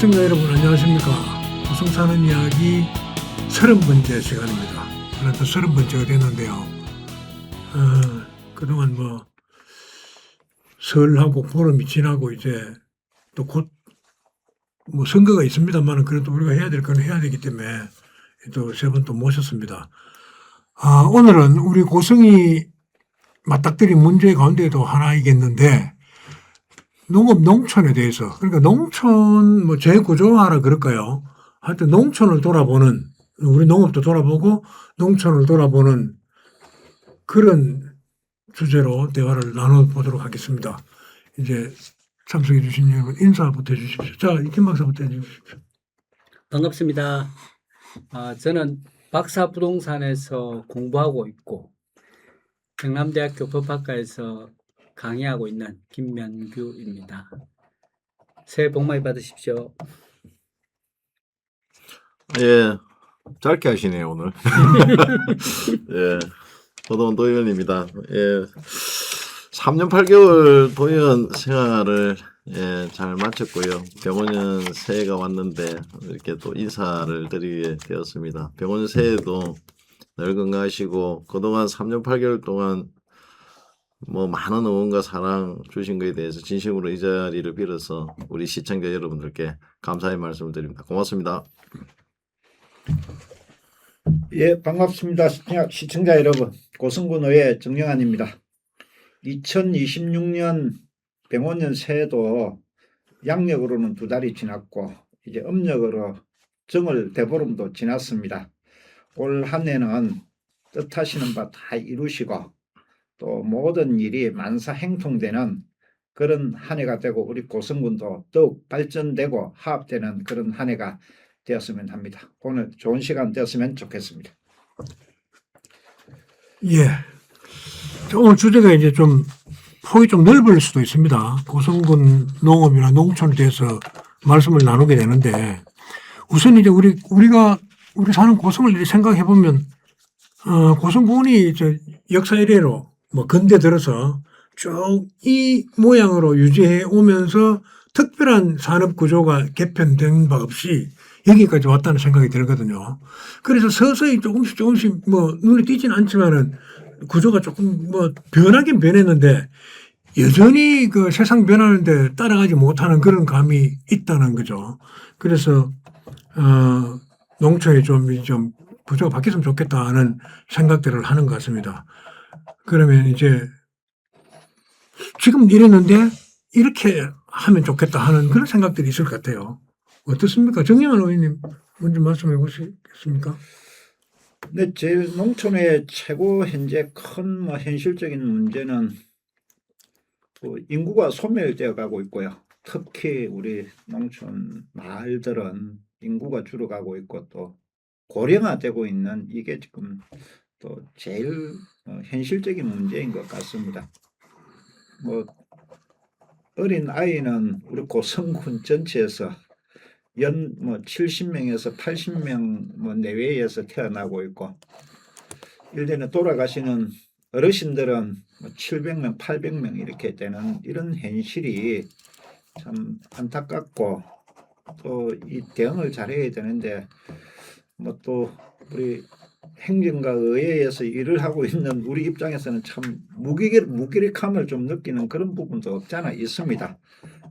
시청자 여러분 안녕하십니까. 고성 사는 이야기 30번째 시간입니다. 그래도 30번째가 됐는데요. 그동안 뭐 설하고 보름이 지나고 이제 또 곧 뭐 선거가 있습니다만 그래도 우리가 해야 될 건 해야 되기 때문에 또 세 번 또 모셨습니다. 오늘은 우리 고성이 맞닥뜨린 문제 가운데도 하나이겠는데 농업 농촌에 대해서, 그러니까 농촌 뭐 재구조화라 그럴까요? 하여튼 농촌을 돌아보는, 우리 농업도 돌아보고 농촌을 돌아보는 그런 주제로 대화를 나눠보도록 하겠습니다. 이제 참석해 주신 여러분 인사부터 해주십시오. 자, 이김 박사부터 해주십시오. 반갑습니다. 저는 박사부동산에서 공부하고 있고 경남대학교 법학과에서 강의하고 있는 김명규입니다. 새해 복 많이 받으십시오. 예, 짧게 하시네요, 오늘. 예, 도도원 도의원입니다. 예, 3년 8개월 도의원 생활을 잘 마쳤고요. 병원년 새해가 왔는데 이렇게 또 인사를 드리게 되었습니다. 병원년 새해도 늘 건강하시고 그동안 3년 8개월 동안 뭐 많은 응원과 사랑 주신 것에 대해서 진심으로 이 자리를 빌어서 우리 시청자 여러분들께 감사의 말씀을 드립니다. 고맙습니다. 예, 반갑습니다. 시청자 여러분. 고성군 의회 정영환입니다. 2026년 병원년 새해도 양력으로는 2달이 지났고 이제 음력으로 정월 대보름도 지났습니다. 올 한 해는 뜻하시는 바 다 이루시고 또 모든 일이 만사행통되는 그런 한 해가 되고 우리 고성군도 더욱 발전되고 화합되는 그런 한 해가 되었으면 합니다. 오늘 좋은 시간 되었으면 좋겠습니다. 예. 오늘 주제가 이제 좀 폭이 좀 넓을 수도 있습니다. 고성군 농업이나 농촌에 대해서 말씀을 나누게 되는데 우선 이제 우리 사는 고성을 생각해 보면 고성군이 역사 이래로 뭐 근대 들어서 쭉 이 모양으로 유지해 오면서 특별한 산업 구조가 개편된 바 없이 여기까지 왔다는 생각이 들거든요. 그래서 서서히 조금씩 뭐 눈에 띄진 않지만은 구조가 조금 뭐 변하긴 변했는데 여전히 그 세상 변하는데 따라가지 못하는 그런 감이 있다는 거죠. 그래서 농촌이 좀 구조가 바뀌었으면 좋겠다 하는 생각들을 하는 것 같습니다. 그러면 이제 지금 이랬는데 이렇게 하면 좋겠다 하는 그런 생각들이 있을 것 같아요. 어떻습니까? 정영환 의원님 먼저 말씀해 보시겠습니까? 근데 제일 농촌의 최고 현재 큰 뭐 현실적인 문제는 인구가 소멸되어 가고 있고요. 특히 우리 농촌 마을들은 인구가 줄어가고 있고 또 고령화되고 있는 이게 지금 또 제일 현실적인 문제인 것 같습니다. 뭐 어린 아이는 우리 고성군 전체에서 연 뭐 70명에서 80명 뭐 내외에서 태어나고 있고 1년에 돌아가시는 어르신들은 뭐 700명, 800명 이렇게 되는 이런 현실이 참 안타깝고 또 이 대응을 잘해야 되는데 뭐 또 우리 행정과 의회에서 일을 하고 있는 우리 입장에서는 참 무기력함을 좀 느끼는 그런 부분도 없잖아 있습니다.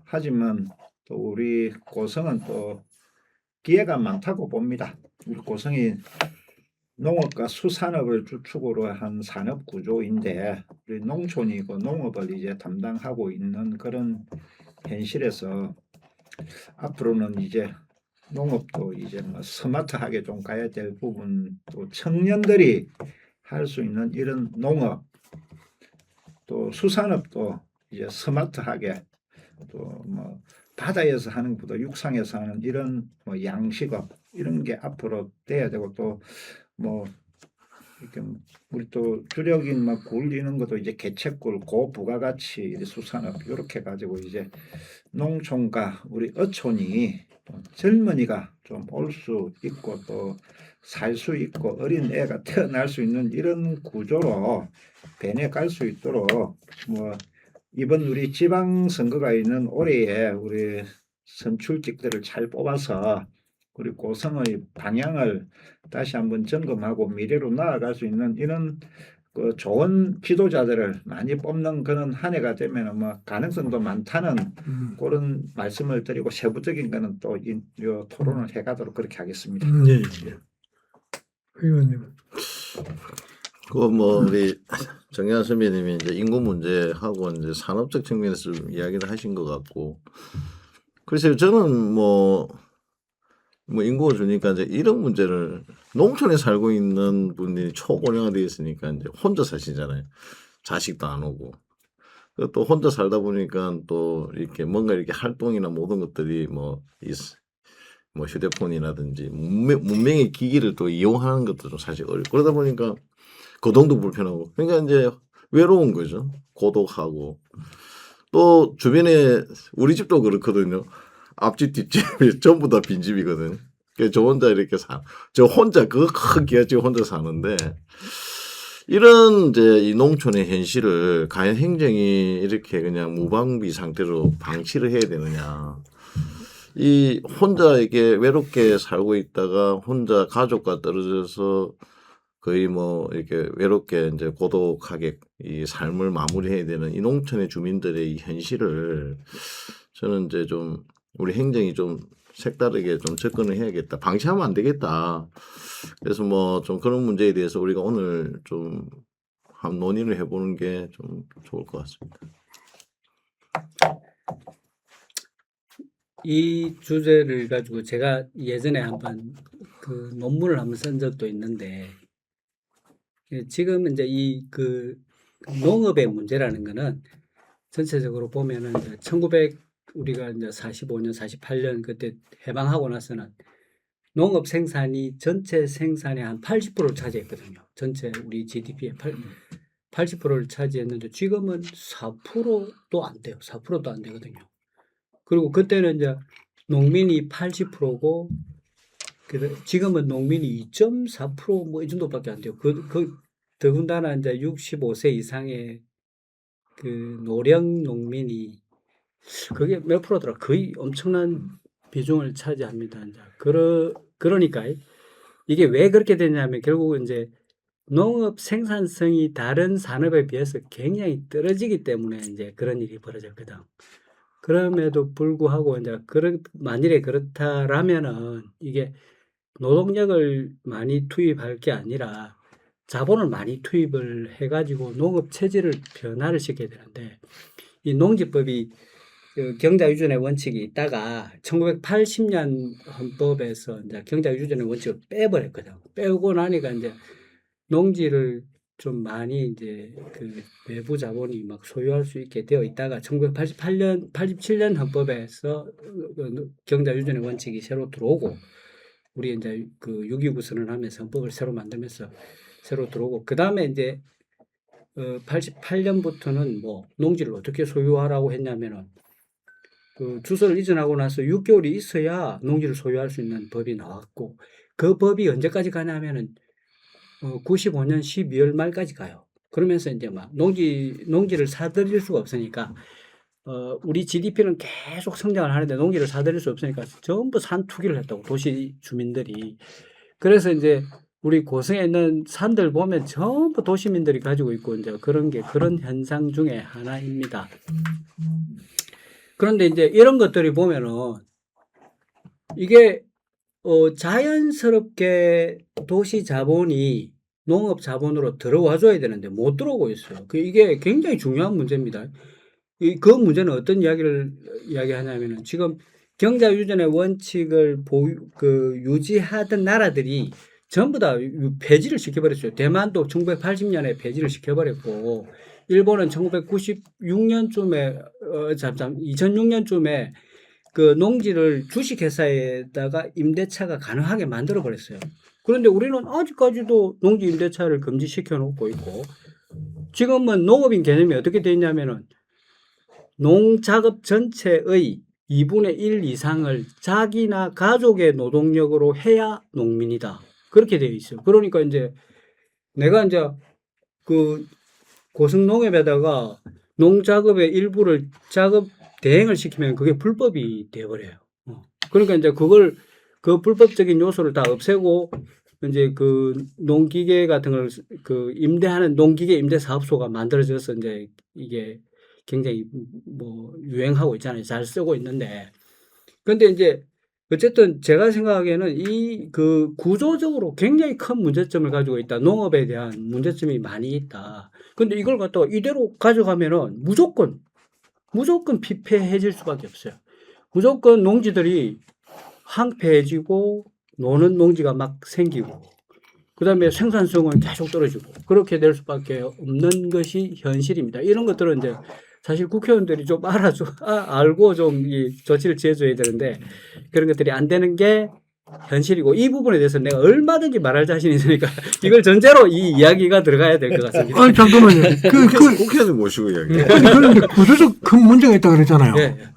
하지만 또 우리 고성은 또 기회가 많다고 봅니다. 우리 고성이 농업과 수산업을 주축으로 한 산업 구조인데 우리 농촌이고 농업을 이제 담당하고 있는 그런 현실에서 앞으로는 이제 농업도 이제 뭐 스마트하게 좀 가야 될 부분 또 청년들이 할 수 있는 이런 농업 또 수산업도 이제 스마트하게 또 뭐 바다에서 하는 것보다 육상에서 하는 이런 뭐 양식업 이런 게 앞으로 돼야 되고 또 뭐 이렇게 우리 또 주력인 막 굴 이런 것도 이제 개체굴 고부가가치 수산업 이렇게 가지고 이제 농촌과 우리 어촌이 젊은이가 좀 올 수 있고 또 살 수 있고 어린 애가 태어날 수 있는 이런 구조로 변해갈 수 있도록 뭐 이번 우리 지방선거가 있는 올해에 우리 선출직들을 잘 뽑아서 우리 고성의 방향을 다시 한번 점검하고 미래로 나아갈 수 있는 이런 그 좋은 지도자들을 많이 뽑는 그런 한 해가 되면 뭐 가능성도 많다는 그런 말씀을 드리고 세부적인 거는 또 이 토론을 해가도록 그렇게 하겠습니다. 예, 예. 의원님. 그 뭐 우리 정의한 선배님이 이제 인구 문제하고 이제 산업적 측면에서 좀 이야기를 하신 것 같고, 글쎄요 저는 뭐 인구가 주니까 이제 이런 문제를 농촌에 살고 있는 분이 초고령화되어 있으니까 이제 혼자 사시잖아요. 자식도 안 오고. 그리고 또 혼자 살다 보니까 또 이렇게 뭔가 이렇게 활동이나 모든 것들이 뭐 휴대폰이라든지 문명의 기기를 또 이용하는 것도 좀 사실 어렵고, 그러다 보니까 거동도 불편하고, 그러니까 이제 외로운 거죠. 고독하고. 또 주변에 우리 집도 그렇거든요. 앞집 뒷집이 전부 다 빈집이거든요. 그래서 저 혼자 그 큰 기아집 혼자 사는데, 이런 이제 이 농촌의 현실을 과연 행정이 이렇게 그냥 무방비 상태로 방치를 해야 되느냐. 이 혼자 이렇게 외롭게 살고 있다가 혼자 가족과 떨어져서 거의 뭐 이렇게 외롭게 이제 고독하게 이 삶을 마무리해야 되는 이 농촌의 주민들의 이 현실을 저는 이제 좀 우리 행정이 좀 색다르게 좀 접근을 해야겠다. 방치하면 안 되겠다. 그래서 뭐 좀 그런 문제에 대해서 우리가 오늘 좀 한 논의를 해보는 게 좀 좋을 것 같습니다. 이 주제를 가지고 제가 예전에 한번 그 논문을 한번 쓴 적도 있는데, 지금 이제 이 그 농업의 문제라는 거는 전체적으로 보면은 이제 우리가 이제 45년, 48년 그때 해방하고 나서는 농업 생산이 전체 생산의 한 80%를 차지했거든요. 전체 우리 GDP의 80%를 차지했는데 지금은 4%도 안 돼요. 4%도 안 되거든요. 그리고 그때는 이제 농민이 80%고 지금은 농민이 2.4% 뭐 이 정도밖에 안 돼요. 더군다나 이제 65세 이상의 그 노령 농민이 그게 몇 프로더라? 거의 엄청난 비중을 차지합니다. 이제 그러니까 이게 왜 그렇게 되냐면 결국은 이제 농업 생산성이 다른 산업에 비해서 굉장히 떨어지기 때문에 이제 그런 일이 벌어졌거든. 그럼에도 불구하고 이제 만일에 그렇다라면은 이게 노동력을 많이 투입할 게 아니라 자본을 많이 투입을 해가지고 농업 체질을 변화를 시켜야 되는데, 이 농지법이 그 경자유전의 원칙이 있다가 1980년 헌법에서 이제 경자유전의 원칙을 빼버렸거든. 빼고 나니까 이제 농지를 좀 많이 이제 그 외부 자본이 막 소유할 수 있게 되어 있다가 87년 헌법에서 경자유전의 원칙이 새로 들어오고, 우리 이제 그 6.29 선언하면서 헌법을 새로 만들면서 새로 들어오고, 그 다음에 이제 88년부터는 뭐 농지를 어떻게 소유하라고 했냐면은 그 주소를 이전하고 나서 6개월이 있어야 농지를 소유할 수 있는 법이 나왔고, 그 법이 언제까지 가냐면은 95년 12월 말까지 가요. 그러면서 이제 막 농지를 사들일 수가 없으니까 우리 GDP는 계속 성장을 하는데 농지를 사들일 수 없으니까 전부 산 투기를 했다고, 도시 주민들이. 그래서 이제 우리 고성에 있는 산들 보면 전부 도시민들이 가지고 있고 이제 그런 현상 중에 하나입니다. 그런데 이제 이런 것들이 보면은 이게 자연스럽게 도시 자본이 농업 자본으로 들어와 줘야 되는데 못 들어오고 있어요. 이게 굉장히 중요한 문제입니다. 그 문제는 어떤 이야기하냐면은 지금 경자유전의 원칙을 유지하던 나라들이 전부 다 폐지를 시켜버렸어요. 대만도 1980년에 폐지를 시켜버렸고, 일본은 1996년쯤에 2006년쯤에 그 농지를 주식회사에다가 임대차가 가능하게 만들어 버렸어요. 그런데 우리는 아직까지도 농지 임대차를 금지시켜 놓고 있고, 지금은 농업인 개념이 어떻게 되어 있냐면은 농작업 전체의 2분의 1 이상을 자기나 가족의 노동력으로 해야 농민이다. 그렇게 되어 있어요. 그러니까 이제 내가 이제 그 고성농업에다가 농작업의 일부를 작업 대행을 시키면 그게 불법이 되어버려요. 그러니까 이제 그걸 그 불법적인 요소를 다 없애고 이제 그 농기계 같은 걸 그 임대하는 농기계 임대 사업소가 만들어져서 이제 이게 굉장히 뭐 유행하고 있잖아요. 잘 쓰고 있는데. 근데 이제 어쨌든 제가 생각하기에는 이 그 구조적으로 굉장히 큰 문제점을 가지고 있다. 농업에 대한 문제점이 많이 있다. 근데 이걸 갖다가 이대로 가져가면은 무조건 피폐해질 수밖에 없어요. 무조건 농지들이 황폐해지고 노는 농지가 막 생기고 그다음에 생산성은 계속 떨어지고 그렇게 될 수밖에 없는 것이 현실입니다. 이런 것들은 이제 사실 국회의원들이 좀 알고 좀 이 조치를 취해줘야 되는데 그런 것들이 안 되는 게 현실이고 이 부분에 대해서 내가 얼마든지 말할 자신이 있으니까 이걸 전제로 이 이야기가 들어가야 될 것 같습니다. 아니 잠깐만요. 국회의원 모시고 이야기. 아니 그런데 구조적 큰 문제가 있다 그랬잖아요. 예, 예.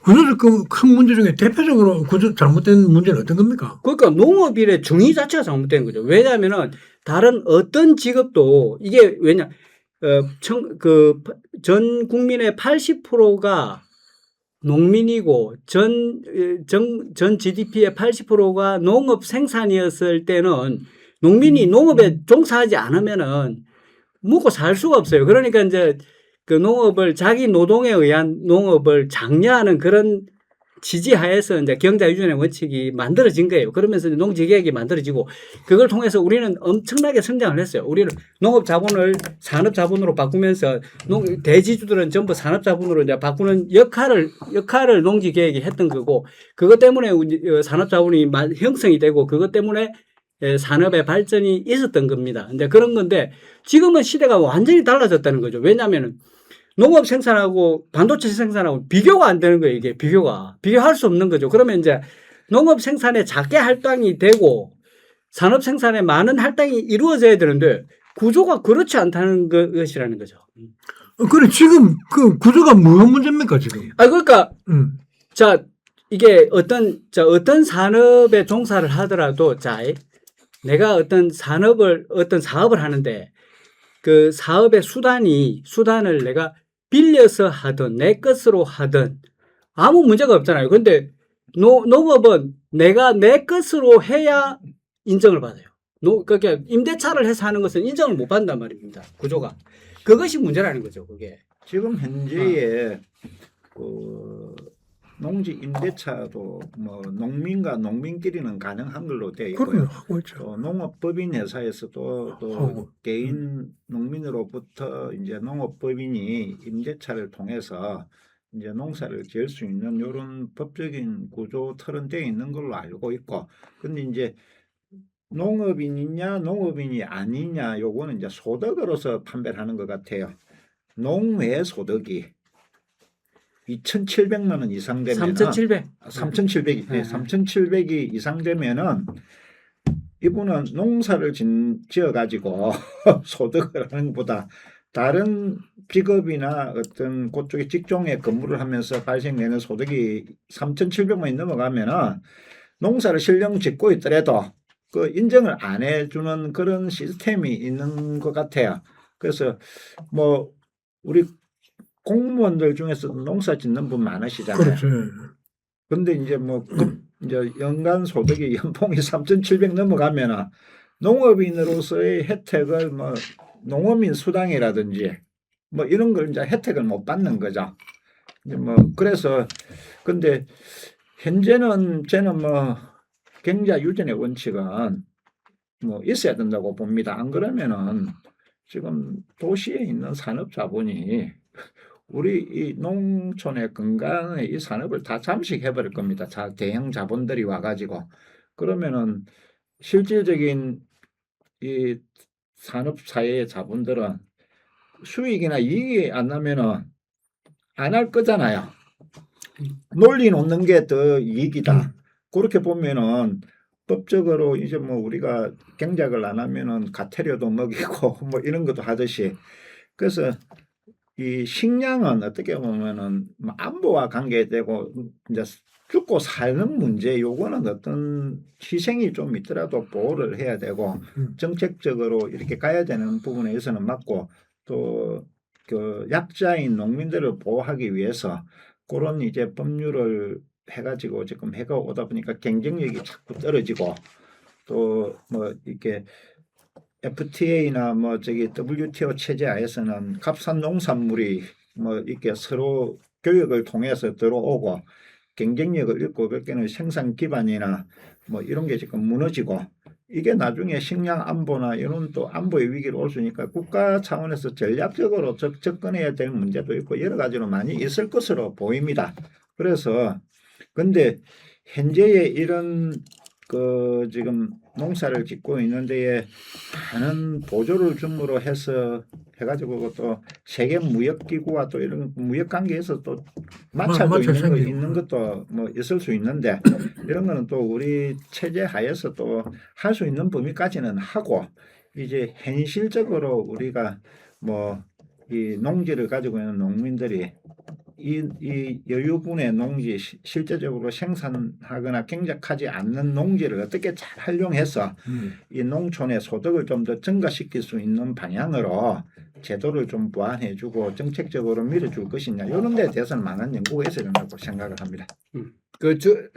구조적 큰 문제 중에 대표적으로 구조 잘못된 문제는 어떤 겁니까? 그러니까 농업일의 중의 자체가 잘못된 거죠. 왜냐하면은 다른 어떤 직업도 이게 왜냐 전 국민의 80%가 농민이고 전 GDP의 80%가 농업 생산이었을 때는 농민이 농업에 종사하지 않으면은 먹고 살 수가 없어요. 그러니까 이제 그 농업을 자기 노동에 의한 농업을 장려하는 그런 지지하에서 이제 경자유전의 원칙이 만들어진 거예요. 그러면서 농지개혁이 만들어지고 그걸 통해서 우리는 엄청나게 성장을 했어요. 우리는 농업 자본을 산업 자본으로 바꾸면서 대지주들은 전부 산업 자본으로 이제 바꾸는 역할을 농지개혁이 했던 거고 그것 때문에 산업 자본이 형성이 되고 그것 때문에 산업의 발전이 있었던 겁니다. 이제 그런 건데 지금은 시대가 완전히 달라졌다는 거죠. 왜냐하면은 농업 생산하고 반도체 생산하고 비교가 안 되는 거예요. 이게 비교할 수 없는 거죠. 그러면 이제 농업 생산에 작게 할당이 되고 산업 생산에 많은 할당이 이루어져야 되는데 구조가 그렇지 않다는 것이라는 거죠. 그래 지금 그 구조가 무슨 문제입니까 지금? 그러니까 자 이게 어떤 산업에 종사를 하더라도 내가 어떤 사업을 하는데 그 사업의 수단을 내가 빌려서 하든 내 것으로 하든 아무 문제가 없잖아요. 그런데 농업은 내가 내 것으로 해야 인정을 받아요. 그러니까 임대차를 해서 하는 것은 인정을 못 받는단 말입니다. 구조가. 그것이 문제라는 거죠. 그게. 지금 현재의 그 농지 임대차도 뭐 농민과 농민끼리는 가능한 걸로 되어 그럼요 있고요. 하고 있죠. 또 농업법인 회사에서도 또 하고. 개인 농민으로부터 이제 농업법인이 임대차를 통해서 이제 농사를 지을 수 있는 이런 법적인 구조 틀은 되어 있는 걸로 알고 있고, 근데 이제 농업인이냐 농업인이 아니냐 요거는 이제 소득으로서 판별을 하는 것 같아요. 농외 소득이 2,700만 원 이상 되면은 3,700이 3,700이 이상 되면은 이분은 농사를 지어 가지고 소득을 하는 것보다 다른 직업이나 어떤 그쪽의 직종에 근무를 하면서 발생되는 소득이 3,700만이 넘어가면은 농사를 실령 짓고 있더라도 그 인정을 안 해주는 그런 시스템이 있는 것 같아요. 그래서 뭐 우리 공무원들 중에서도 농사 짓는 분 많으시잖아요. 그렇죠. 근데 이제 이제 연간 소득이 연봉이 3,700 넘어가면은 농업인으로서의 혜택을 뭐 농어민 수당이라든지 뭐 이런 걸 이제 혜택을 못 받는 거죠. 이제 뭐 그래서 근데 현재는 저는 뭐 경자 유전의 원칙은 뭐 있어야 된다고 봅니다. 안 그러면은 지금 도시에 있는 산업 자본이 우리 이 농촌의 건강의 이 산업을 다 잠식해 버릴 겁니다. 대형 자본들이 와가지고 그러면은 실질적인 이 산업 사회의 자본들은 수익이나 이익이 안 나면은 안 할 거잖아요. 논리 놓는 게 더 이익이다. 그렇게 보면은 법적으로 이제 뭐 우리가 경작을 안 하면은 가태료도 먹이고 뭐 이런 것도 하듯이 그래서 이 식량은 어떻게 보면은 안보와 관계되고 이제 죽고 사는 문제 요거는 어떤 희생이 좀 있더라도 보호를 해야 되고 정책적으로 이렇게 가야 되는 부분에서는 맞고 또 그 약자인 농민들을 보호하기 위해서 그런 이제 법률을 해가지고 지금 해가 오다 보니까 경쟁력이 자꾸 떨어지고 또 뭐 이렇게 FTA나 뭐 저기 WTO 체제 하에서는 값싼 농산물이 뭐 이렇게 서로 교역을 통해서 들어오고 경쟁력을 잃고 그렇게는 생산 기반이나 뭐 이런 게 지금 무너지고 이게 나중에 식량 안보나 이런 또 안보의 위기로 올 수 있으니까 국가 차원에서 전략적으로 접근해야 될 문제도 있고 여러 가지로 많이 있을 것으로 보입니다. 그래서 근데 현재의 이런 그 지금 농사를 짓고 있는 데에 많은 보조를 줌으로 해서 해가지고 또 세계 무역기구와 또 이런 무역 관계에서 또 마찰도 마찰 있는, 생기고. 있는 것도 뭐 있을 수 있는데 이런 거는 또 우리 체제 하에서 또 할 수 있는 범위까지는 하고 이제 현실적으로 우리가 뭐 이 농지를 가지고 있는 농민들이 이 여유분의 농지 실제적으로 생산하거나 경작하지 않는 농지를 어떻게 잘 활용해서 이 농촌의 소득을 좀 더 증가시킬 수 있는 방향으로 제도를 좀 보완해주고 정책적으로 밀어줄 것이냐 이런 데에 대해서는 많은 연구가 있어야 된다고 생각을 합니다.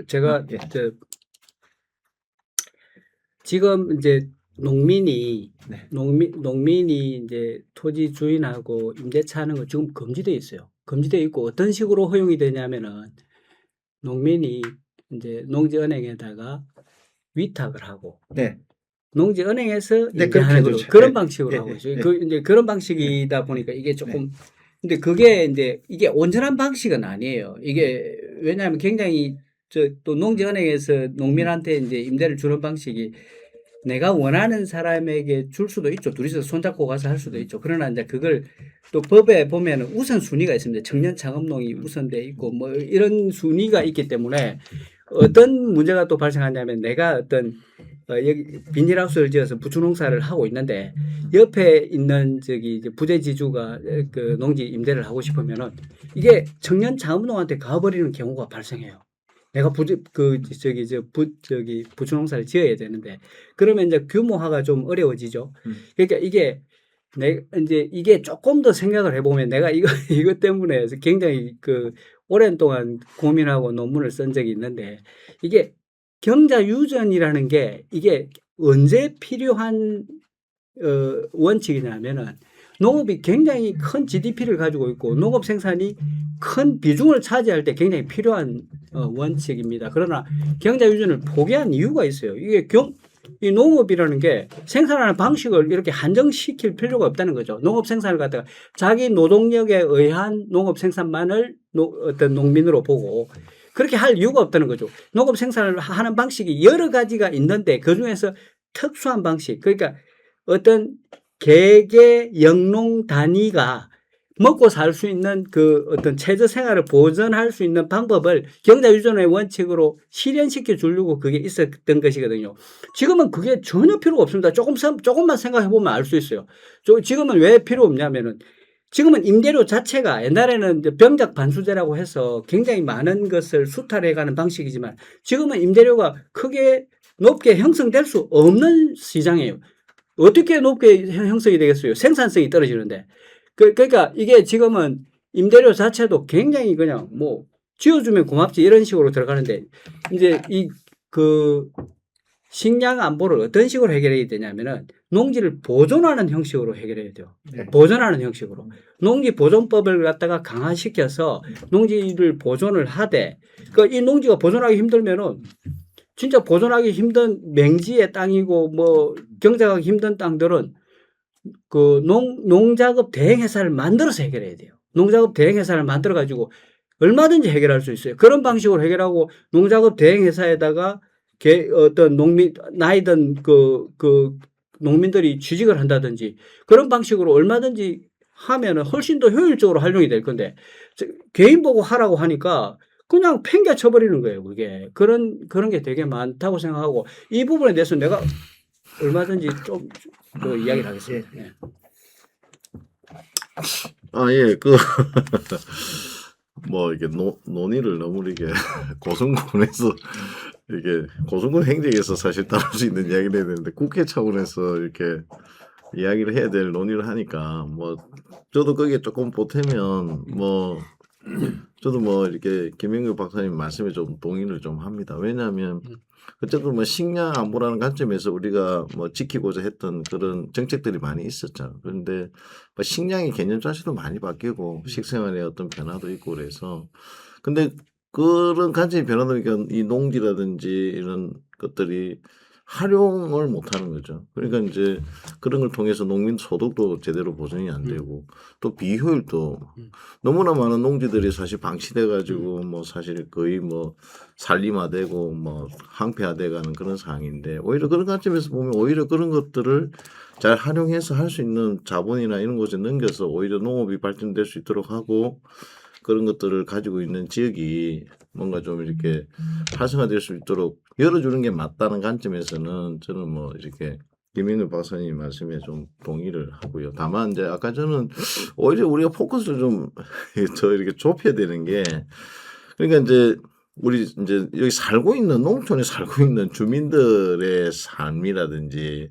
제가 예. 지금 이제 농민이 네. 농민이 이제 토지 주인하고 임대차 하는 거 지금 금지돼 있어요. 금지돼 있고 어떤 식으로 허용이 되냐면은 농민이 이제 농지은행에다가 위탁을 하고 네. 농지은행에서 네, 임대하는 그렇게 그런 예, 방식으로 예, 하고 예, 있어요. 예. 그 이제 그런 방식이다 보니까 이게 조금 근데 그게 이제 이게 온전한 방식은 아니에요. 이게 왜냐하면 굉장히 또 농지은행에서 농민한테 이제 임대를 주는 방식이 내가 원하는 사람에게 줄 수도 있죠. 둘이서 손잡고 가서 할 수도 있죠. 그러나 이제 그걸 또 법에 보면은 우선 순위가 있습니다. 청년 창업농이 우선돼 있고 뭐 이런 순위가 있기 때문에 어떤 문제가 또 발생하냐면 내가 어떤 여기 비닐하우스를 지어서 부추농사를 하고 있는데 옆에 있는 저기 이제 부대지주가 그 농지 임대를 하고 싶으면은 이게 청년 창업농한테 가버리는 경우가 발생해요. 내가 저기 부추농사를 지어야 되는데 그러면 이제 규모화가 좀 어려워지죠. 그러니까 이게 조금 더 생각을 해보면 내가 이것 때문에 굉장히 그 오랜 동안 고민하고 논문을 쓴 적이 있는데 이게 경자 유전이라는 게 이게 언제 필요한 원칙이냐면은 농업이 굉장히 큰 GDP를 가지고 있고 농업 생산이 큰 비중을 차지할 때 굉장히 필요한 원칙입니다. 그러나 경자 유전을 포기한 이유가 있어요. 이 농업이라는 게 생산하는 방식을 이렇게 한정시킬 필요가 없다는 거죠. 농업 생산을 갖다가 자기 노동력에 의한 농업 생산만을 어떤 농민으로 보고 그렇게 할 이유가 없다는 거죠. 농업 생산을 하는 방식이 여러 가지가 있는데 그중에서 특수한 방식, 그러니까 어떤 개개 영농 단위가 먹고 살 수 있는 그 어떤 최저 생활을 보전할 수 있는 방법을 경자 유전의 원칙으로 실현시켜 주려고 그게 있었던 것이거든요. 지금은 그게 전혀 필요가 없습니다. 조금만 생각해 보면 알 수 있어요. 지금은 왜 필요 없냐면은 지금은 임대료 자체가 옛날에는 이제 병작 반수제라고 해서 굉장히 많은 것을 수탈해 가는 방식이지만 지금은 임대료가 크게 높게 형성될 수 없는 시장이에요. 어떻게 높게 형성이 되겠어요? 생산성이 떨어지는데. 그러니까 이게 지금은 임대료 자체도 굉장히 그냥 뭐 지어주면 고맙지 이런 식으로 들어가는데 이제 그 식량 안보를 어떤 식으로 해결해야 되냐면은 농지를 보존하는 형식으로 해결해야 돼요. 네. 보존하는 형식으로. 농지 보존법을 갖다가 강화시켜서 농지를 보존을 하되 그러니까 이 농지가 보존하기 힘들면은 진짜 보존하기 힘든 맹지의 땅이고 뭐 경작하기 힘든 땅들은 그 농작업 대행회사를 만들어서 해결해야 돼요. 농작업 대행회사를 만들어 가지고 얼마든지 해결할 수 있어요. 그런 방식으로 해결하고 농작업 대행회사에다가 어떤 나이든 그 농민들이 취직을 한다든지 그런 방식으로 얼마든지 하면은 훨씬 더 효율적으로 활용이 될 건데 개인 보고 하라고 하니까 그냥 팽개 쳐버리는 거예요. 그게 그런 게 되게 많다고 생각하고 이 부분에 대해서 내가 얼마든지 좀 더 이야기를 하겠습니다. 예. 예, 뭐, 이게 논의를 너무 이게 고성군에서, 이게 고성군 행정에서 사실 다룰 수 있는 이야기를 해야 되는데, 국회 차원에서 이렇게 이야기를 해야 될 논의를 하니까, 뭐, 저도 거기에 조금 보태면, 뭐, 저도 뭐 이렇게 김영규 박사님 말씀에 좀 동의를 좀 합니다. 왜냐하면 어쨌든 뭐 식량 안보라는 관점에서 우리가 뭐 지키고자 했던 그런 정책들이 많이 있었잖아요. 그런데 뭐 식량의 개념 자체도 많이 바뀌고 식생활의 어떤 변화도 있고 그래서 근데 그런 관점이 변화되니까 이 농지라든지 이런 것들이 활용을 못하는 거죠. 그러니까 이제 그런 걸 통해서 농민 소득도 제대로 보전이 안 되고 또 비효율도 너무나 많은 농지들이 사실 방치돼 가지고 뭐 사실 거의 뭐 산림화되고 뭐 황폐화돼가는 그런 상황인데 오히려 그런 관점에서 보면 오히려 그런 것들을 잘 활용해서 할 수 있는 자본이나 이런 곳에 넘겨서 오히려 농업이 발전될 수 있도록 하고 그런 것들을 가지고 있는 지역이 뭔가 좀 이렇게 활성화될 수 있도록 열어주는 게 맞다는 관점에서는 저는 뭐 이렇게 김인우 박사님 말씀에 좀 동의를 하고요. 다만 이제 아까 저는 오히려 우리가 포커스를 좀 더 이렇게 좁혀야 되는 게 그러니까 이제 우리 이제 여기 살고 있는 농촌에 살고 있는 주민들의 삶이라든지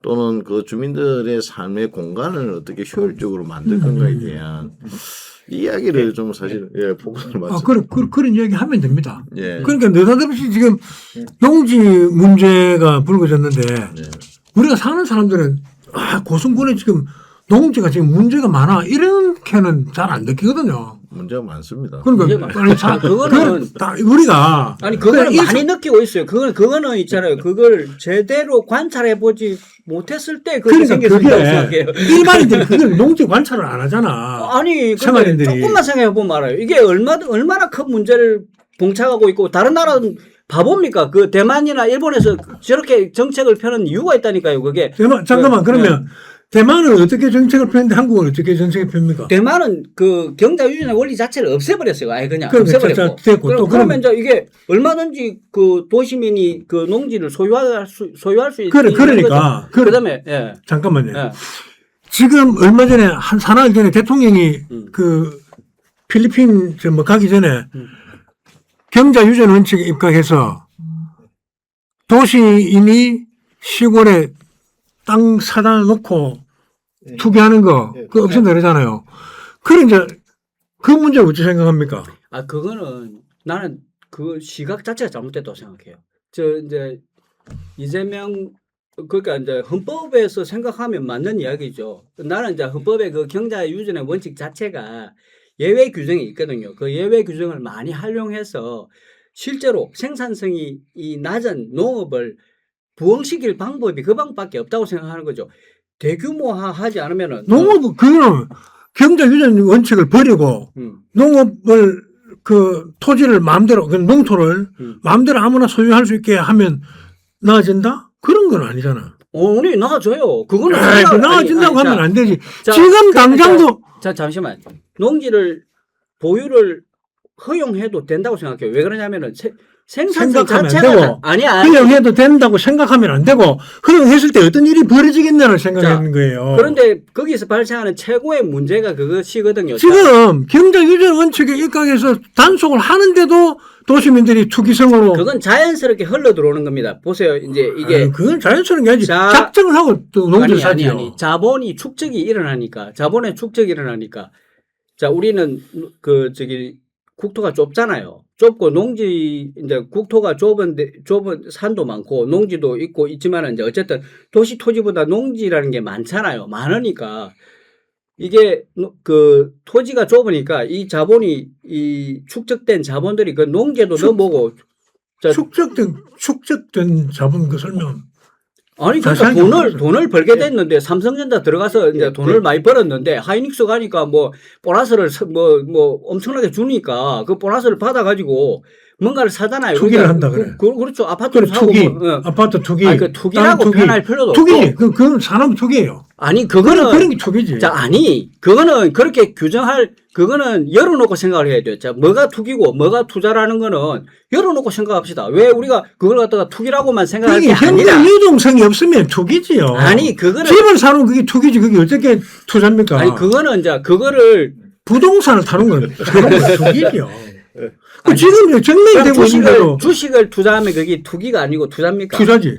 또는 그 주민들의 삶의 공간을 어떻게 효율적으로 만들 건가에 대한 이야기를 좀 사실 포커스를 맞춰. 그런 이야기 하면 됩니다. 예. 그러니까 느닷없이 지금 농지 문제가 불거졌는데 우리가 사는 사람들은 고성군에 지금 농지가 지금 문제가 많아 이렇게는 잘 안 느끼거든요. 문제가 많습니다. 그러니까 그거는 우리가 그거는 많이 느끼고 있어요. 그거는 있잖아요. 그걸 제대로 관찰해 보지 못했을 때 그게 생겼다고 생각해요. 일반인들이 그걸 농지 관찰을 안 하잖아. 아니 생활인들이. 근데 조금만 생각해 보면 알아요. 이게 얼마나 큰 문제를 봉착하고 있고 다른 나라는 바보입니까? 그 대만이나 일본에서 저렇게 정책을 펴는 이유가 있다니까요. 그게 잠깐만 그러면 대만은 어떻게 정책을 폈는데 한국은 어떻게 정책을 핍니까? 대만은 그 경제 유전의 원리 자체를 없애버렸어요. 아예 그냥 그러니까 없애버렸고. 됐고 또 그러면 이제 이게 얼마든지 그 도시민이 그 농지를 소유할 수 있는 그러니까 그다음에 예. 잠깐만요. 예. 지금 얼마 전에 한 사나흘 전에 대통령이 그 필리핀 뭐 가기 전에 경자 유전 원칙에 입각해서 도시인이 시골에 땅 사다 놓고 투기하는 거 그거 없앤다 그러잖아요. 그런 이제 그 문제 어떻게 생각합니까? 그거는 나는 그 시각 자체가 잘못됐다고 생각해요. 저 이제 이재명 그러니까 이제 헌법에서 생각하면 맞는 이야기죠. 나는 이제 헌법의 그 경자 유전의 원칙 자체가 예외 규정이 있거든요. 그 예외 규정을 많이 활용해서 실제로 생산성이 이 낮은 농업을 부흥시킬 방법이 그 방법밖에 없다고 생각하는 거죠. 대규모화하지 않으면은 농업 그거는 경자 유전 원칙을 버리고 농업을 그 토지를 마음대로 그 농토를 마음대로 아무나 소유할 수 있게 하면 나아진다? 그런 건 아니잖아. 우리 나아져요. 그거는 나아진다고 하면 안 되지. 자, 지금 당장도 자 잠시만 농지를 보유를 허용해도 된다고 생각해요. 왜 그러냐면은 생산성 생각하면 자체가 안 되고 아니야. 허용해도 된다고 생각하면 안 되고 허용했을 때 어떤 일이 벌어지겠냐를 생각하는 거예요. 그런데 거기서 발생하는 최고의 문제가 그것이거든요. 지금 경자 유전 원칙에 입각해서 단속을 하는데도 도시민들이 투기성으로 그건 자연스럽게 흘러 들어오는 겁니다. 보세요. 이제 이게 그건 자연스러운 게 아니지. 자- 작정을 하고 또 농지를 사지요. 아니 자본이 축적이 일어나니까 자본의 축적이 일어나니까 자 우리는 그 저기 국토가 좁잖아요. 좁고 농지 이제 국토가 좁은 산도 많고 농지도 있고 있지만은 이제 어쨌든 도시 토지보다 농지라는 게 많잖아요. 많으니까 이게 그 토지가 좁으니까 이 자본이 이 축적된 자본들이 그 농지에도 넘어오고 축적된 자본 그 설명. 아니 그러니까 돈을 벌게 됐는데 삼성전자 들어가서 이제 돈을 많이 벌었는데 하이닉스 가니까 뭐 보너스를 뭐 엄청나게 주니까 그 보너스를 받아가지고 뭔가를 사잖아요. 투기를 한다 그래. 그렇죠. 아파트를 사고 투기, 뭐, 아파트 투기. 아니 그 투기라고 표현할 필요도 투기지. 없고. 그건 산업 투기예요. 아니 그거는 그런 게 투기지. 자 아니 그거는 그렇게 규정할 그거는 열어놓고 생각을 해야 돼요. 자 뭐가 투기고 뭐가 투자라는 거는 열어놓고 생각합시다. 왜 우리가 그걸 갖다가 투기라고만 생각할 게 그게 아니라 현금 유동성이 없으면 투기지요. 아니 그거는 집을 사는 그게 투기지. 그게 어떻게 투자입니까? 아니 그거는 이제 그거를 부동산을 타는 건 투기죠. 그 지금 이제 정리되고 그럼 있는데도 주식을 투자하면 그게 투기가 아니고 투자입니까? 투자지.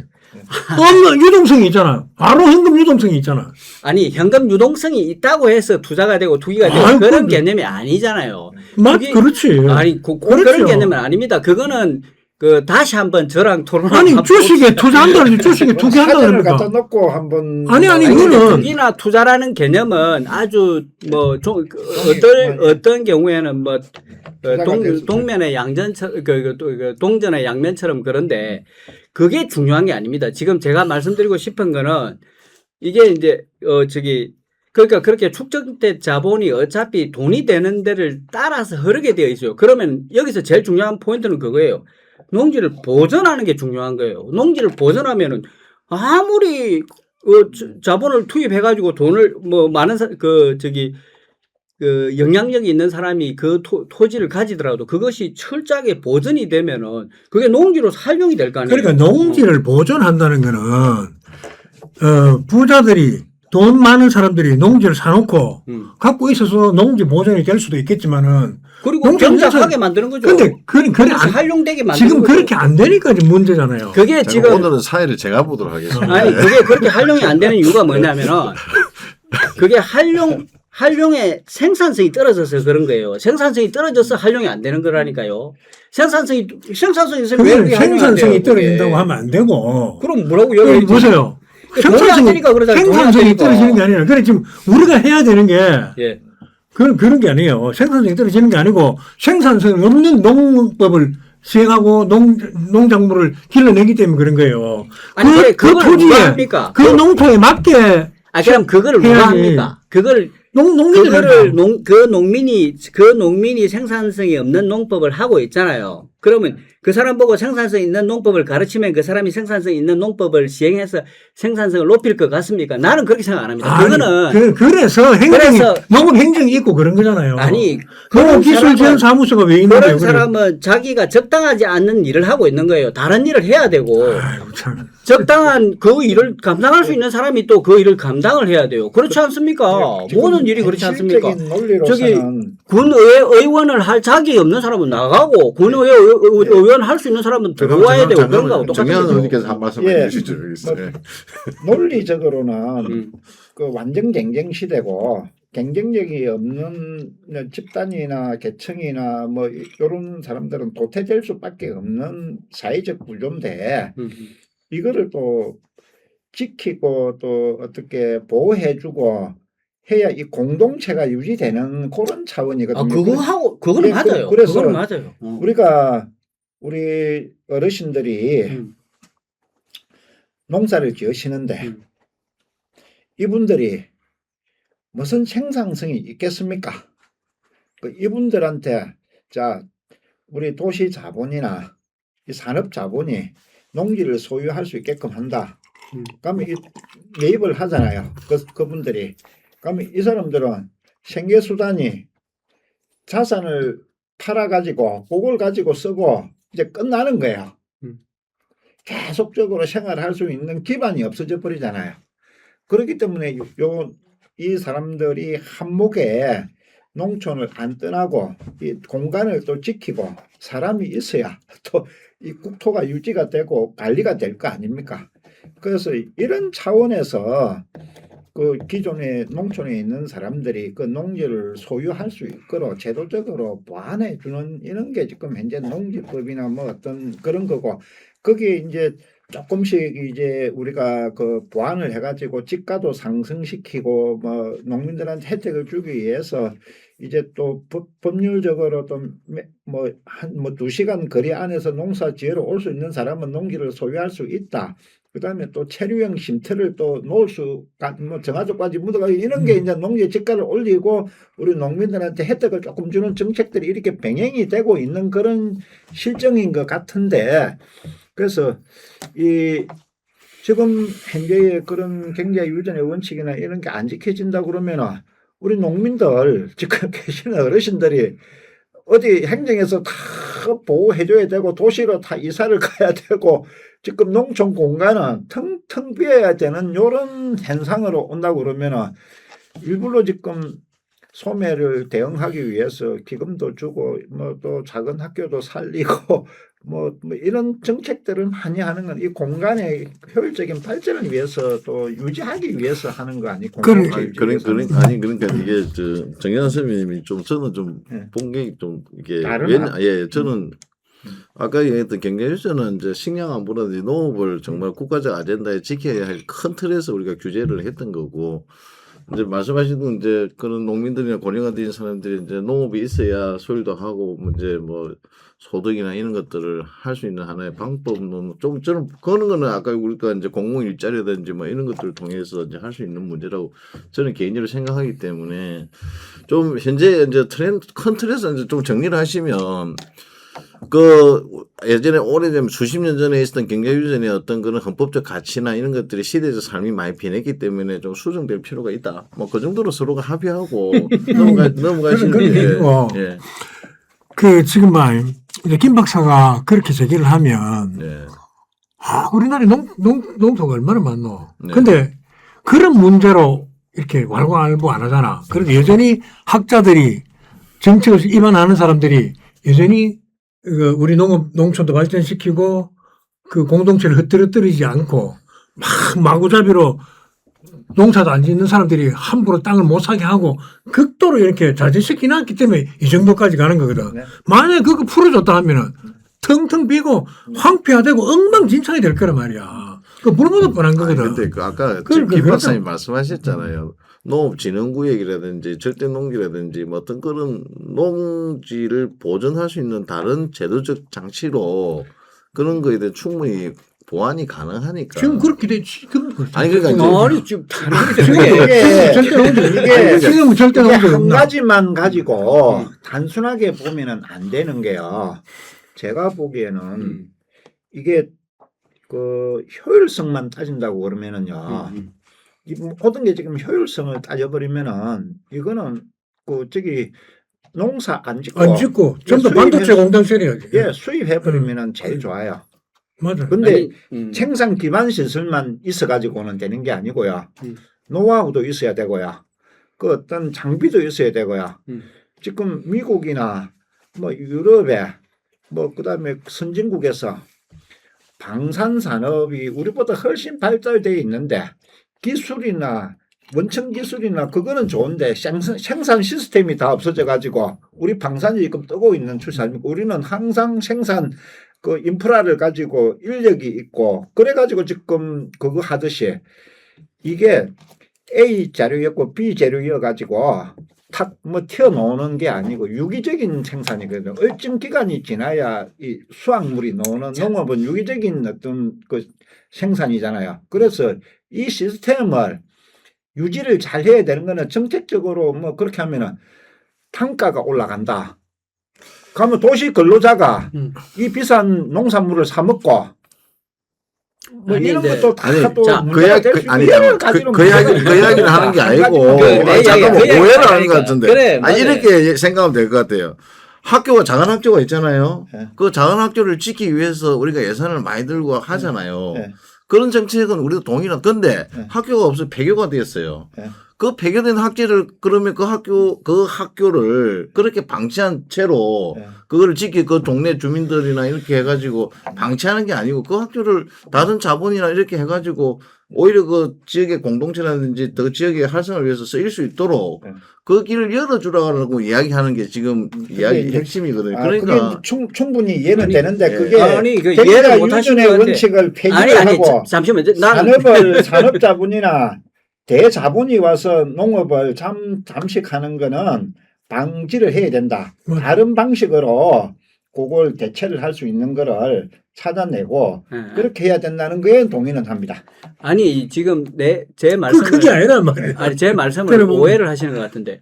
없는 유동성이 있잖아. 바로 현금 유동성이 있잖아. 아니 현금 유동성이 있다고 해서 투자가 되고 투기가 되고 아유, 그런 그- 개념이 아니잖아요. 그게- 그렇지. 아니 꼭 그렇죠. 그런 개념은 아닙니다. 그거는 그 다시 한번 저랑 토론을 아니 한번 주식에 투자한다는 주식에 뭐 투기한다는 사전을 겁니까? 갖다 놓고 한번 아니, 아니, 이거는- 근데 투기나 투자라는 개념은 아주 뭐 어떤 경우에는 뭐 투자가 될 수도 동면의 양전처럼 그 동전의 양면처럼 그런데 그게 중요한 게 아닙니다. 지금 제가 말씀드리고 싶은 거는 이게 이제 그러니까 그렇게 축적된 자본이 어차피 돈이 되는 데를 따라서 흐르게 되어 있어요. 그러면 여기서 제일 중요한 포인트는 그거예요. 농지를 보존하는 게 중요한 거예요. 농지를 보존하면은 아무리 자본을 투입해가지고 돈을 뭐 많은 그 영향력이 있는 사람이 그 토지를 가지더라도 그것이 철저하게 보존이 되면은 그게 농지로 활용이 될 거 아니에요. 그러니까 농지를 보존한다는 거는 부자들이 돈 많은 사람들이 농지를 사놓고 갖고 있어서 농지 보존이 될 수도 있겠지만은 그리고 농지 경작하게 만드는 거죠. 근데 그래 그것이 안, 활용되게 만드는 지금 거죠. 그렇게 안 되니까 지금 문제잖아요. 그게 제가 지금 오늘은 사회를 제가 보도록 하겠습니다. 아니 그게 그렇게 활용이 안 되는 이유가 뭐냐면은 그게 활용의 생산성이 떨어져서 그런 거예요. 생산성이 떨어져서 활용이 안 되는 거라니까요. 생산성이 있으면 왜 그건 그게 활용이 안 돼요? 생산성이 떨어진다고 그게. 하면 안 되고. 그럼 뭐라고 그럼 얘기해? 보세요. 돈이 안 되니까 그러잖아요. 돈이 안 생산성이 되니까. 떨어지는 게 아니라 그래 지금 우리가 해야 되는 게 예. 그런 게 아니에요. 생산성이 떨어지는 게 아니고 생산성이 없는 농법을 시행하고 농작물을 길러내기 때문에 그런 거예요. 아니 그래 그걸 누가 합니까? 그 농토에 맞게 아 그럼 그거를 누가 해야지. 합니까? 그거를 농민들이 그거를 그 농민이 생산성이 없는 농법을 하고 있잖아요. 그러면 그 사람 보고 생산성 있는 농법을 가르치면 그 사람이 생산성 있는 농법을 시행해서 생산성을 높일 것 같습니까? 나는 그렇게 생각 안 합니다. 그거는 그래서 농업 행정이 있고 그런 거잖아요. 아니 농업기술지원사무소가 왜 있는데요? 그런 사람은 자기가 적당하지 않는 일을 하고 있는 거예요. 다른 일을 해야 되고 아이고 참. 적당한 그 일을 감당할 수 있는 사람이 또 그 일을 감당을 해야 돼요. 그렇지 않습니까? 모든 일이 그렇지 않습니까? 실질적인 논리로서는 군의회 의원을 할 자격이 없는 사람은 나가고 군의회 의원 할 수 있는 사람은 들어와야 되고 그런 거하고 똑같은 정의한 거죠. 의원님께서 한 말씀 예. 해주시죠. 여기서. 예. 논리적으로는 그 완전 경쟁 시대고 경쟁력이 없는 집단이나 계층이나 뭐 이런 사람들은 도태될 수밖에 없는 사회적 구조인데 이거를 또 지키고 또 어떻게 보호해주고 해야 이 공동체가 유지되는 그런 차원이거든요. 그거는 예, 맞아요. 그래서 그거는 맞아요. 우리 어르신들이 농사를 지으시는데 이분들이 무슨 생산성이 있겠습니까? 그 이분들한테 자 우리 도시 자본이나 이 산업 자본이 농지를 소유할 수 있게끔 한다. 그러면 매입을 하잖아요. 그분들이. 그러면 이 사람들은 생계 수단이 자산을 팔아가지고 그걸 가지고 쓰고 이제 끝나는 거예요. 계속적으로 생활할 수 있는 기반이 없어져 버리잖아요. 그렇기 때문에 이 사람들이 한몫에 농촌을 안 떠나고 이 공간을 또 지키고 사람이 있어야 또 이 국토가 유지가 되고 관리가 될 거 아닙니까? 그래서 이런 차원에서 그 기존의 농촌에 있는 사람들이 그 농지를 소유할 수 있도록 제도적으로 보완해 주는 이런 게 지금 현재 농지법이나 뭐 어떤 그런 거고 거기에 이제 조금씩 이제 우리가 그 보완을 해가지고 집가도 상승시키고 뭐 농민들한테 혜택을 주기 위해서 이제 또 법률적으로 또 뭐 한 2시간 거리 안에서 농사 지으러 올 수 있는 사람은 농지를 소유할 수 있다. 그다음에 또 체류형 쉼터를 또 놓을 뭐 정화조까지 묻어가고 이런 게 이제 농지 집가를 올리고 우리 농민들한테 혜택을 조금 주는 정책들이 이렇게 병행이 되고 있는 그런 실정인 것 같은데 그래서 이 지금 현재의 그런 경제 유전의 원칙이나 이런 게 안 지켜진다 그러면은 우리 농민들 지금 계시는 어르신들이 어디 행정에서 다 보호해줘야 되고 도시로 다 이사를 가야 되고 지금 농촌 공간은 텅텅 비어야 되는 이런 현상으로 온다고 그러면은 일부러 지금 소매를 대응하기 위해서 기금도 주고 뭐 또 작은 학교도 살리고 뭐 이런 정책들을 많이 하는 건 이 공간의 효율적인 발전을 위해서 또 유지하기 위해서 하는 거 아니고 그래. 그러니까 이게 정연아 선생님이 좀 저는 좀 네. 본게 좀 이게 다른 저는 아까 얘기했던 경제유전은 이제 식량 안보라든지 농업을 정말 국가적 아젠다에 지켜야 할 큰 틀에서 우리가 규제를 했던 거고 이제 말씀하신 이제 그런 농민들이나 고령화 된 사람들이 이제 농업이 있어야 소일도 하고 이제 뭐 소득이나 이런 것들을 할 수 있는 하나의 방법은 좀 저는 그런 거는 아까 우리가 이제 공공 일자리라든지 뭐 이런 것들을 통해서 이제 할 수 있는 문제라고 저는 개인적으로 생각하기 때문에 좀 현재 이제 큰 틀에서 이제 좀 정리를 하시면 그 예전에 오래전 수십 년 전에 있었던 경제유전의 어떤 그런 헌법적 가치나 이런 것들이 시대적 삶이 많이 변했기 때문에 좀 수정될 필요가 있다. 뭐 그 정도로 서로가 합의하고 넘어가시는 게 예. 그 지금 말 이제 김 박사가 그렇게 제기를 하면 네. 우리나라에 농토가 얼마나 많노. 네. 근데 그런 문제로 이렇게 왈가왈부 안 하잖아. 그래도 여전히 학자들이 정책을 입안하는 사람들이 여전히 우리 농촌도 발전시키고 그 공동체를 흩뜨리지 않고 막 마구잡이로 농사도 안 짓는 사람들이 함부로 땅을 못 사게 하고 극도로 이렇게 자제시켜놨기 때문에 이 정도까지 가는 거거든. 네. 만약에 그거 풀어줬다 하면은 텅텅 비고 황폐화되고 엉망진창이 될 거란 말이야. 그 물보다 뻔한 거거든. 근데 그 아까 그걸 김 그렇죠. 박사님 말씀하셨잖아요. 농업진흥구역이라든지 절대농지라든지 뭐 어떤 그런 농지를 보존할 수 있는 다른 제도적 장치로 그런 거에 대해 충분히 보완이 가능하니까. 지금 그렇게 돼. 지금 아니 그러니까 이제 아니 지금 다른 게 지금은 절대 이게 농지 한 없나? 가지만 가지고 단순하게 보면은 안 되는 게요. 제가 보기에는 이게 그 효율성만 따진다고 그러면은요. 이 모든 게 지금 효율성을 따져버리면은 이거는 그 저기 농사 안 짓고 전부 반도체 공장 처리하지. 예 수입해버리면은 제일 좋아요. 맞아. 근데 생산 기반 시설만 있어 가지고는 되는 게 아니고요. 노하우도 있어야 되고요. 그 어떤 장비도 있어야 되고요. 지금 미국이나 뭐 유럽에 뭐 그다음에 선진국에서 방산 산업이 우리보다 훨씬 발달되어 있는데 기술이나 원천 기술이나 그거는 좋은데 생산 시스템이 다 없어져 가지고 우리 방산이 지금 뜨고 있는 추세입니다. 우리는 항상 생산 그 인프라를 가지고 인력이 있고 그래 가지고 지금 그거 하듯이 이게 A 재료였고 B 재료여 가지고 탁 뭐 튀어나오는 게 아니고 유기적인 생산이거든요. 일정 기간이 지나야 이 수확물이 나오는 농업은 유기적인 어떤 그 생산이잖아요. 그래서 이 시스템을 유지를 잘 해야 되는 거는 정책적으로 뭐 그렇게 하면은 단가가 올라간다. 그러면 도시 근로자가 이 비싼 농산물을 사 먹고 뭐 아니, 이런 근데- 것도 다 아니, 또 자, 문제가 될 수 있는 여러 가지로 그 이야기는 하는 게 아니고 잠깐만 오해를 하는 것 같은데. 그래, 아니, 맞아요. 이렇게 생각하면 될 것 같아요. 학교가 작은 학교가 있잖아요. 네. 그 작은 학교를 짓기 위해서 우리가 예산을 많이 들고 하잖아요. 네. 그런 정책은 우리도 동의는. 근데 네. 학교가 없어 폐교가 됐어요. 네. 그 폐교된 학교를 그러면 그 학교를 그렇게 방치한 채로 네. 그거를 그 동네 주민들이나 이렇게 해가지고 방치하는 게 아니고 그 학교를 다른 자본이나 이렇게 해가지고 오히려 그 지역의 공동체라든지 그 지역의 활성을 위해서 쓰일 수 있도록 네. 그 길을 열어주라고 이야기하는 게 지금 이야기 이제- 핵심이거든요. 그게 그러니까 충분히 이해는 아니, 되는데 예. 그게 아니, 그 경제가 이해를 못 하시는 유전의 것 같아. 원칙을 폐지를 아니 하고 잠시만 나는 산업자본이나 대자본이 와서 농업을 잠식하는 거는 방지를 해야 된다. 맞아. 다른 방식으로 그걸 대체를 할 수 있는 거를 찾아내고 그렇게 해야 된다는 거에 동의는 합니다. 아니 지금 제 말씀을 그게 아니란 말이야. 아니 제 말씀을 들어보면. 오해를 하시는 것 같은데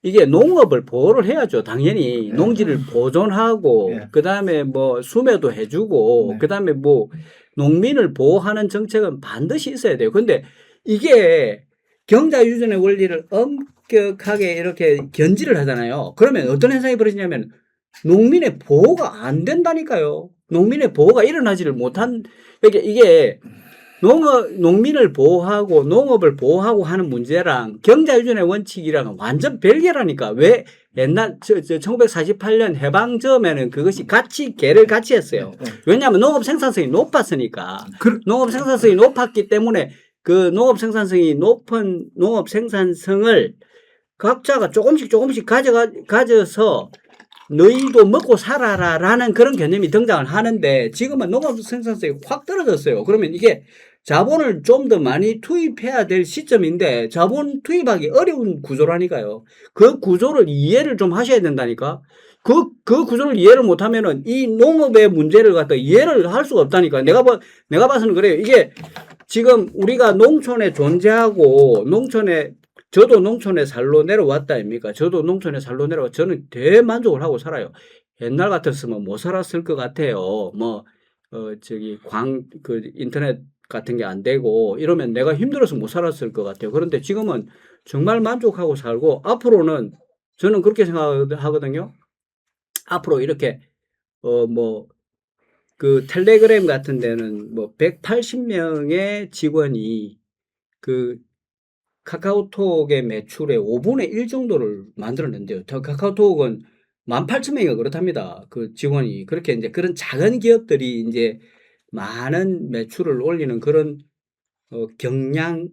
이게 농업을 보호를 해야죠. 당연히 네. 농지를 보존하고 네. 그다음에 뭐 수매도 해주고 네. 그다음에 뭐 농민을 보호하는 정책은 반드시 있어야 돼요. 근데 이게 경자 유전의 원리를 엄격하게 이렇게 견지를 하잖아요. 그러면 어떤 현상이 벌어지냐면 농민의 보호가 안 된다니까요. 농민의 보호가 일어나지를 못한 이게 농민을 보호하고 농업을 보호하고 하는 문제랑 경자유전의 원칙이랑은 완전 별개라니까. 왜 옛날 1948년 해방 전에는 그것이 개를 같이 했어요. 왜냐하면 농업 생산성이 높았으니까. 농업 생산성이 높았기 때문에 그 농업 생산성이 높은 농업 생산성을 각자가 조금씩 가져서 너희도 먹고 살아라라는 그런 개념이 등장을 하는데 지금은 농업 생산성이 확 떨어졌어요. 그러면 이게 자본을 좀 더 많이 투입해야 될 시점인데 자본 투입하기 어려운 구조라니까요. 그 구조를 이해를 좀 하셔야 된다니까. 그 구조를 이해를 못하면은 이 농업의 문제를 갖다 이해를 할 수가 없다니까. 내가 봐서는 그래요. 이게 지금 우리가 농촌에 존재하고 저도 농촌에 살러 내려왔다 아닙니까? 저도 농촌에 살러 내려와 저는 대만족을 하고 살아요. 옛날 같았으면 못 살았을 것 같아요. 인터넷 같은 게 안 되고 이러면 내가 힘들어서 못 살았을 것 같아요. 그런데 지금은 정말 만족하고 살고 앞으로는 저는 그렇게 생각하거든요. 앞으로 이렇게 그 텔레그램 같은 데는 180명의 직원이 그 카카오톡의 매출의 5분의 1 정도를 만들어낸대요. 카카오톡은 18,000명이가 그렇답니다. 그 직원이. 그렇게 이제 그런 작은 기업들이 이제 많은 매출을 올리는 그런 경량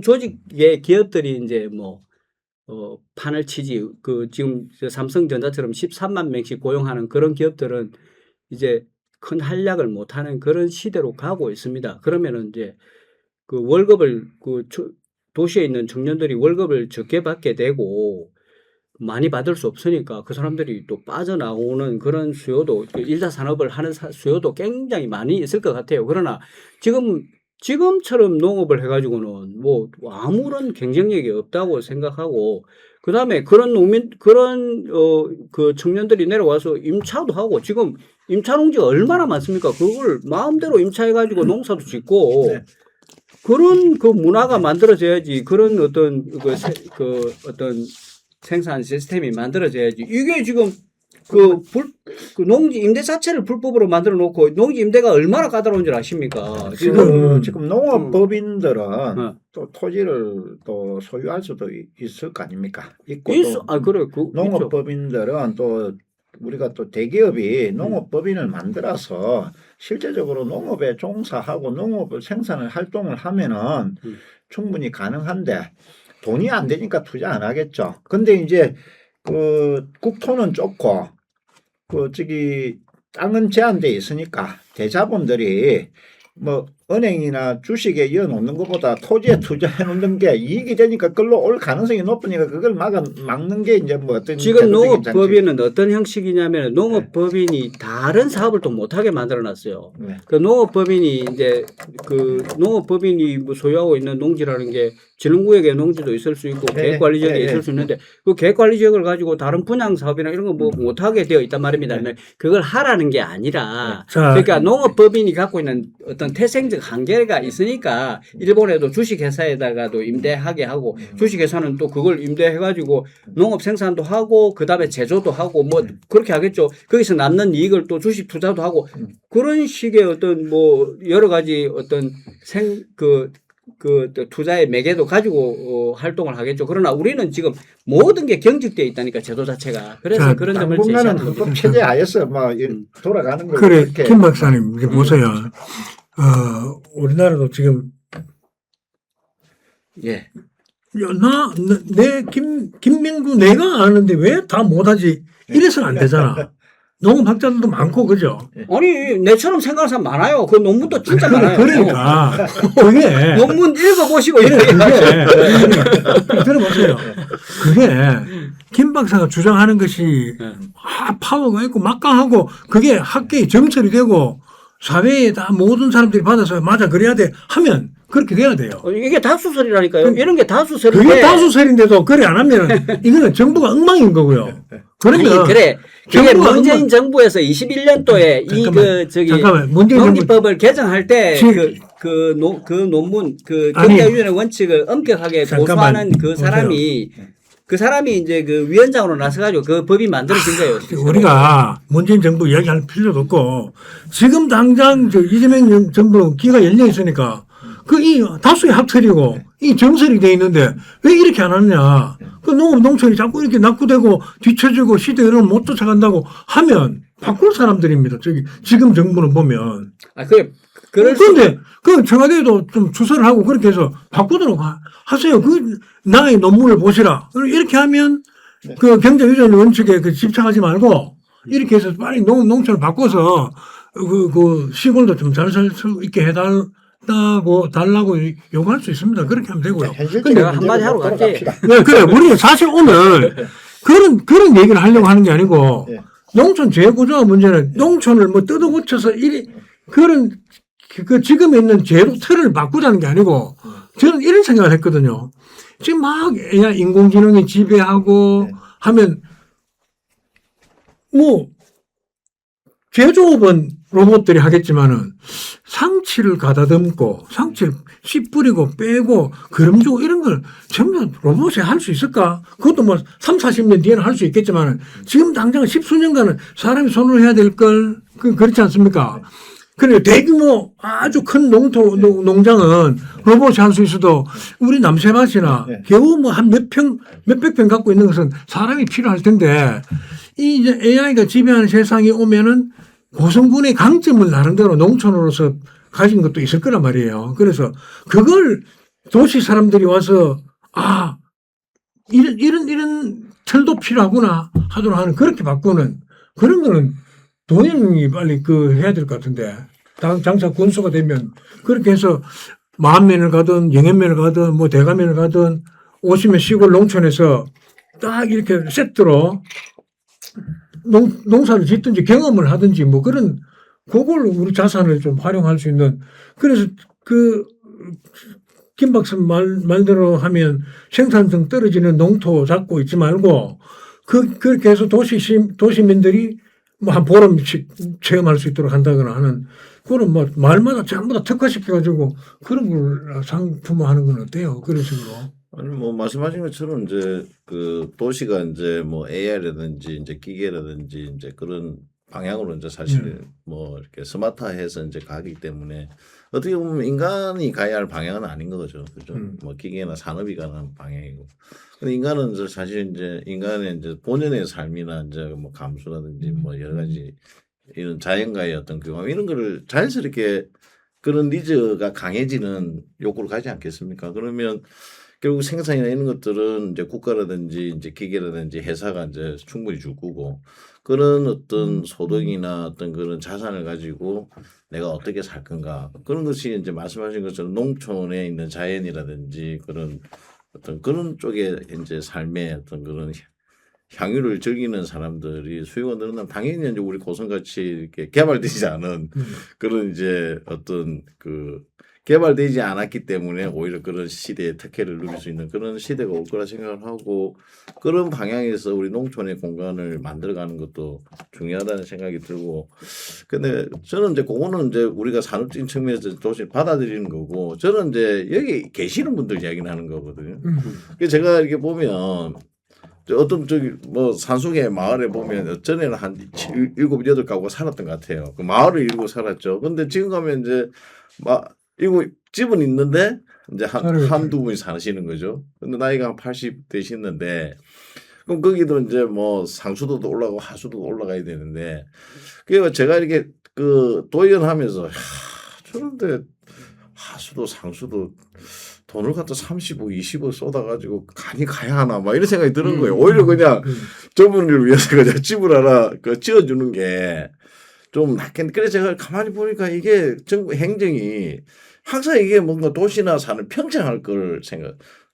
조직의 기업들이 이제 판을 치지. 지금 삼성전자처럼 13만 명씩 고용하는 그런 기업들은 이제 큰 활약을 못하는 그런 시대로 가고 있습니다. 그러면은 이제 그 월급을 도시에 있는 청년들이 월급을 적게 받게 되고 많이 받을 수 없으니까 그 사람들이 또 빠져나오는 그런 수요도 1차 산업을 하는 수요도 굉장히 많이 있을 것 같아요. 그러나 지금처럼 농업을 해가지고는 아무런 경쟁력이 없다고 생각하고 그다음에 그런 그 청년들이 내려와서 임차도 하고 지금 임차 농지가 얼마나 많습니까? 그걸 마음대로 임차해가지고 농사도 짓고 네. 그런 그 문화가 만들어져야지 그런 어떤 생산 시스템이 만들어져야지. 이게 지금 그 농지 임대 자체를 불법으로 만들어 놓고 농지 임대가 얼마나 까다로운 줄 아십니까? 지금 농업법인들은 또 토지를 또 소유할 수도 있을 거 아닙니까? 그래. 농업법인들은 또 우리가 또 대기업이 농업법인을 만들어서 실제적으로 농업에 종사하고 농업을 생산을 활동을 하면은 충분히 가능한데 돈이 안 되니까 투자 안 하겠죠. 근데 이제 그 국토는 좁고 땅은 제한돼 있으니까 대자본들이 은행이나 주식에 이어 놓는 것보다 토지에 투자해 놓는 게 이익이 되니까 그걸로 올 가능성이 높으니까 그걸 막는 게 이제 어떤 지금 농업법인은 어떤 형식이냐면 농업법인이 다른 사업을 또 못하게 만들어놨어요. 네. 그 농업법인이 이제 농업법인이 소유하고 있는 농지라는 게 진흥구역의 농지도 있을 수 있고 계획관리지역에 있을 수 있는데 그 계획관리지역을 가지고 다른 분양 사업이나 이런 거 못하게 되어 있단 말입니다. 그걸 하라는 게 아니라 그러니까 농업법인이 갖고 있는 어떤 태생적 한계가 있으니까 일본에도 주식회사에다가도 임대하게 하고 주식회사는 또 그걸 임대해가지고 농업 생산도 하고 그 다음에 제조도 하고 그렇게 하겠죠. 거기서 남는 이익을 또 주식 투자도 하고 그런 식의 어떤 여러 가지 어떤 투자의 매개도 가지고 활동을 하겠죠. 그러나 우리는 지금 모든 게 경직되어 있다니까 제도 자체가. 그래서 그런 점을 당분간은 제시하는 헌법 체제 하에서 돌아가는 거예요. 그래, 김 박사님 이게 보세요. 우리나라도 지금 김민구 내가 아는데 왜 다 못하지? 이래서는 안 되잖아. 농업학자들도 많고 그죠? 아니 내처럼 생각하는 사람 많아요. 그 논문도 진짜 많아요. 그러니까 그게 논문 읽어보시고 들어보세요. 그게 김 박사가 주장하는 것이 파워가 있고 막강하고 그게 학계의 정설이 되고 사회에 다 모든 사람들이 받아서 맞아 그래야 돼 하면 그렇게 돼야 돼요. 이게 다수설이라니까요. 이런 게 다수설인데. 그게 다수설인데도 그래 안 하면 이거는 정부가 엉망인 거고요. 그러면 그게 문재인 정부에서 21년도에 농지법을 개정할 때 그 논문 경제유전의 원칙을 엄격하게 고수하는 그 사람이 그 사람이 이제 그 위원장으로 나서가지고 그 법이 만들어진 거예요. 우리가 문재인 정부 이야기할 필요도 없고 지금 당장 이재명 정부 기가 열려 있으니까 이 다수의 합철이고 이 정설이 돼 있는데 왜 이렇게 안 하느냐. 그 농촌이 자꾸 이렇게 낙후되고 뒤처지고 시대 흐름을 못 쫓아간다고 하면 바꿀 사람들입니다. 지금 정부는 보면. 그런데 그 청와대도 좀 추설을 하고 그렇게 해서 바꾸도록 하세요. 나의 논문을 보시라. 이렇게 하면 그 경제유전 원칙에 집착하지 말고 이렇게 해서 빨리 농촌을 바꿔서 그 시골도 좀 잘 살 수 있게 해달라고 요구할 수 있습니다. 그렇게 하면 되고요. 현실적인 한마디 문제로 하러 갔지. 돌아갑시다. 네, 그래. 우리가 사실 오늘 그런 얘기를 하려고 하는 게 아니고 예. 농촌 재구조화 문제는 농촌을 뭐 뜯어고쳐서 지금 있는 제도 틀을 바꾸자는 게 아니고 저는 이런 생각을 했거든요. 지금 막 AI 인공지능이 지배하고 네. 하면 뭐 제조업은 로봇들이 하겠지만은 상치를 가다듬고 상치를 씨 뿌리고 빼고 거름 주고 이런 걸 전부 로봇이 할 수 있을까? 그것도 뭐 3, 40년 뒤에는 할 수 있겠지만은 지금 당장 10수년간은 사람이 손으로 해야 될 걸 그렇지 않습니까? 그래 대규모 아주 큰 농장은 로봇이 할 수 있어도 우리 남새밭이나 네. 겨우 뭐 한 몇백 평 갖고 있는 것은 사람이 필요할 텐데 이 이제 AI가 지배하는 세상이 오면은 고성군의 강점을 나름대로 농촌으로서 가진 것도 있을 거란 말이에요. 그래서 그걸 도시 사람들이 와서 이런 틀도 필요하구나 하도록 하는 그렇게 바꾸는 그런 거는 도현이 빨리 해야 될 것 같은데 장차 군수가 되면 그렇게 해서 만면을 가든 영연면을 가든 뭐 대가면을 가든 오시면 시골 농촌에서 딱 이렇게 세트로 농사를 짓든지 경험을 하든지 뭐 그런 그걸 우리 자산을 좀 활용할 수 있는 그래서 김 박사 말대로 하면 생산성 떨어지는 농토 잡고 있지 말고 그렇게 해서 도시민들이 뭐 한 보름씩 체험할 수 있도록 한다거나 하는 그런 뭐 말마다 전부 다 특화시켜가지고 그런 걸 상품화하는 건 어때요? 그런 식으로. 아니 뭐 말씀하신 것처럼 이제 그 도시가 이제 뭐 AI라든지 이제 기계라든지 이제 그런 방향으로 이제 사실 뭐 이렇게 스마트화해서 이제 가기 때문에 어떻게 보면 인간이 가야 할 방향은 아닌 거죠. 그죠? 뭐 기계나 산업이 가는 방향이고. 근데 인간은 이제 사실 이제 인간의 이제 본연의 삶이나 이제 뭐 감수라든지 뭐 여러 가지 이런 자연과의 어떤 교감 이런 거를 자연스럽게 그런 니즈가 강해지는 욕구를 가지 않겠습니까? 그러면 결국 생산이나 이런 것들은 이제 국가라든지 이제 기계라든지 회사가 이제 충분히 줄 거고 그런 어떤 소득이나 어떤 그런 자산을 가지고 내가 어떻게 살 건가 그런 것이 이제 말씀하신 것처럼 농촌에 있는 자연이라든지 그런 어떤 그런 쪽에 이제 삶의 어떤 그런 향유를 즐기는 사람들이 수요가 늘어나면 당연히 이제 우리 고성같이 이렇게 개발되지 않은 그런 이제 어떤 개발되지 않았기 때문에 오히려 그런 시대의 특혜를 누릴 수 있는 그런 시대가 올 거라 생각을 하고 그런 방향에서 우리 농촌의 공간을 만들어가는 것도 중요하다는 생각이 들고 근데 저는 이제 그거는 이제 우리가 산업적인 측면에서 도시 받아들이는 거고 저는 이제 여기 계시는 분들 이야기는 하는 거거든요. 그래서 제가 이렇게 보면 어떤 뭐 산속의 마을에 보면 전에는 한 7, 8가구가 살았던 것 같아요. 그 마을을 이루고 살았죠. 근데 지금 가면 이제 이거 집은 있는데 이제 한두 분이 사시는 거죠. 근데 나이가 한 80 되시는데 그럼 거기도 이제 뭐 상수도도 올라가고 하수도도 올라가야 되는데 그래서 제가 이렇게 도연하면서 저런데 하수도 상수도 돈을 갖다 30억, 20억 쏟아가지고 가야 하나 막 이런 생각이 드는 거예요. 오히려 그냥 저분을 위해서 그냥 집을 하나 지어주는 게 좀 낫겠는데 그래서 제가 가만히 보니까 이게 정부 행정이 항상 이게 뭔가 도시나 산을 평정할 걸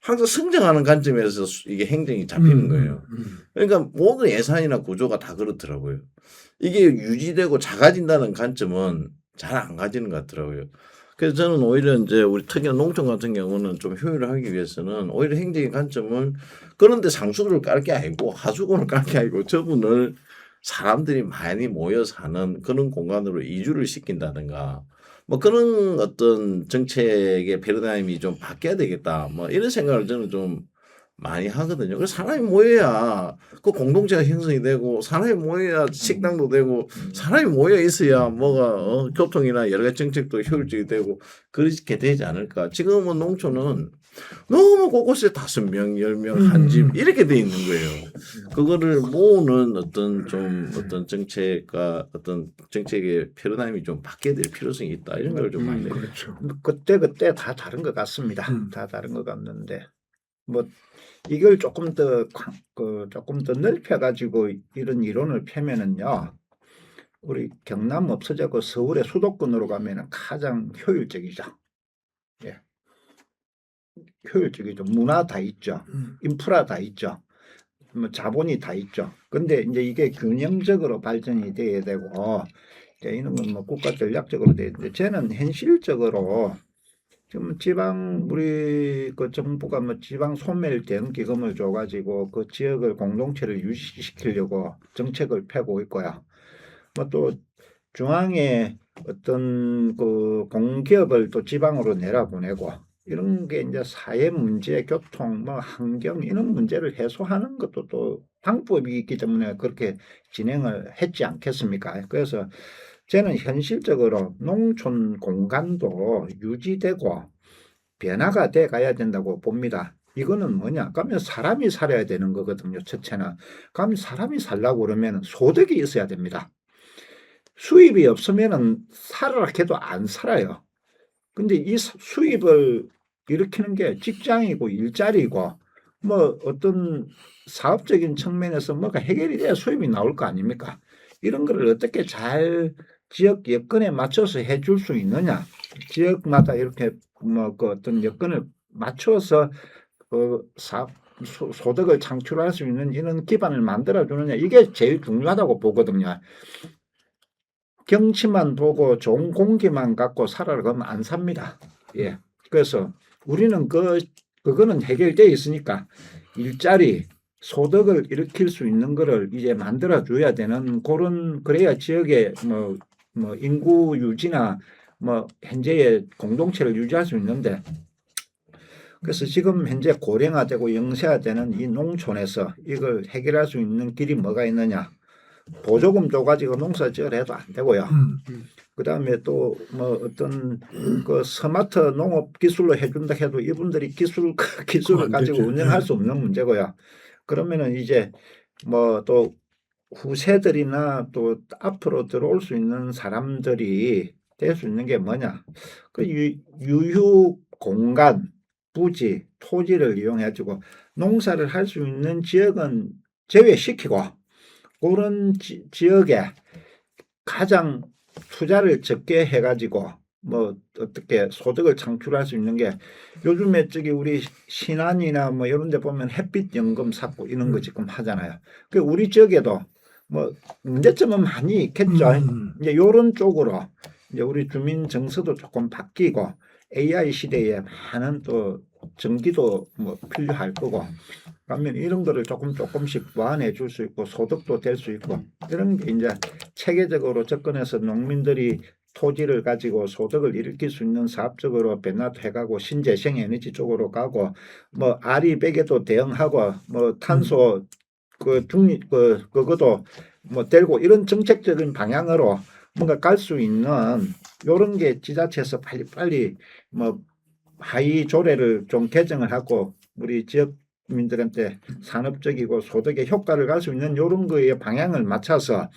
항상 성장하는 관점에서 이게 행정이 잡히는 거예요. 그러니까 모든 예산이나 구조가 다 그렇더라고요. 이게 유지되고 작아진다는 관점은 잘 안 가지는 것 같더라고요. 그래서 저는 오히려 이제 우리 특히나 농촌 같은 경우는 좀 효율을 하기 위해서는 오히려 행정의 관점은 그런데 상수도를 깔 게 아니고 하수구를 깔 게 아니고 저분을 사람들이 많이 모여 사는 그런 공간으로 이주를 시킨다든가 뭐 그런 어떤 정책의 패러다임이 좀 바뀌어야 되겠다 뭐 이런 생각을 저는 좀 많이 하거든요. 그래서 사람이 모여야 그 공동체가 형성이 되고 사람이 모여야 식당도 되고 사람이 모여 있어야 뭐가 교통이나 여러 가지 정책도 효율적이 되고 그렇게 되지 않을까. 지금은 농촌은 너무 곳곳에 5명, 10명 한 집 이렇게 돼 있는 거예요. 그거를 모으는 어떤 정책과 어떤 정책의 패러다임이 좀 바뀌어야 될 필요성이 있다. 이런 걸 좀 많이 내요. 그렇죠. 그때 다 다른 것 같습니다. 다 다른 것 같는데 뭐 이걸 조금 더 넓혀 가지고 이런 이론을 펴면은요. 우리 경남 없어지고 서울의 수도권으로 가면은 가장 효율적이죠. 예. 효율적이죠. 문화 다 있죠. 인프라 다 있죠. 뭐 자본이 다 있죠. 근데 이제 이게 균형적으로 발전이 돼야 되고 이제 이런 건 뭐 국가 전략적으로 돼야 되는데 저는 현실적으로 지금 지방 우리 그 정부가 뭐 지방 소멸 대응 기금을 줘가지고 그 지역을 공동체를 유지시키려고 정책을 펴고 있고요. 뭐 또 중앙에 어떤 그 공기업을 또 지방으로 내려보내고 이런 게 이제 사회 문제, 교통, 뭐 환경 이런 문제를 해소하는 것도 또 방법이 있기 때문에 그렇게 진행을 했지 않겠습니까? 그래서 저는 현실적으로 농촌 공간도 유지되고 변화가 돼 가야 된다고 봅니다. 이거는 뭐냐? 그러면 사람이 살아야 되는 거거든요. 첫째는. 그러면 사람이 살려고 그러면 소득이 있어야 됩니다. 수입이 없으면은 살아라 해도 안 살아요. 근데 이 수입을 일으키는 게 직장이고 일자리고 뭐 어떤 사업적인 측면에서 뭐가 해결이 돼야 수입이 나올 거 아닙니까? 이런 거를 어떻게 잘 지역 여건에 맞춰서 해줄 수 있느냐? 지역마다 이렇게 뭐 그 어떤 여건을 맞춰서 소득을 창출할 수 있는 이런 기반을 만들어 주느냐? 이게 제일 중요하다고 보거든요. 경치만 보고 좋은 공기만 갖고 살아라 그러면 안 삽니다. 예. 그래서 우리는 그거는 해결되어 있으니까 일자리, 소득을 일으킬 수 있는 거를 이제 만들어 줘야 되는 그래야 지역의 뭐 인구 유지나 뭐 현재의 공동체를 유지할 수 있는데 그래서 지금 현재 고령화되고 영세화되는 이 농촌에서 이걸 해결할 수 있는 길이 뭐가 있느냐? 보조금 줘가지고 농사 지어도 안 되고요. 그 다음에 또 뭐 어떤 그 스마트 농업 기술로 해준다 해도 이분들이 기술을 가지고 운영할 수 없는 문제고요. 그러면은 이제 뭐 또 후세들이나 또 앞으로 들어올 수 있는 사람들이 될 수 있는 게 뭐냐? 그 유휴 공간, 부지, 토지를 이용해가지고 농사를 할 수 있는 지역은 제외시키고 그런 지역에 가장 투자를 적게 해가지고 뭐 어떻게 소득을 창출할 수 있는 게 요즘에 저기 우리 신안이나 뭐 이런 데 보면 햇빛 연금 샀고 이런 거 지금 하잖아요. 그 우리 지역에도 뭐 문제점은 많이 있겠죠. 이제 이런 쪽으로 이제 우리 주민 정서도 조금 바뀌고 AI 시대에 많은 또 전기도 뭐 필요할 거고 그러면 이런 거를 조금씩 보완해 줄 수 있고 소득도 될 수 있고 이런 게 이제 체계적으로 접근해서 농민들이 토지를 가지고 소득을 일으킬 수 있는 사업적으로 변화도 해가고 신재생 에너지 쪽으로 가고 뭐 아리백에도 대응하고 뭐 탄소 그것도 뭐 되고 이런 정책적인 방향으로 뭔가 갈 수 있는 이런 게 지자체에서 빨리 뭐 하위 조례를 좀 개정을 하고 우리 지역민들한테 산업적이고 소득에 효과를 갈 수 있는 이런 거에 방향을 맞춰서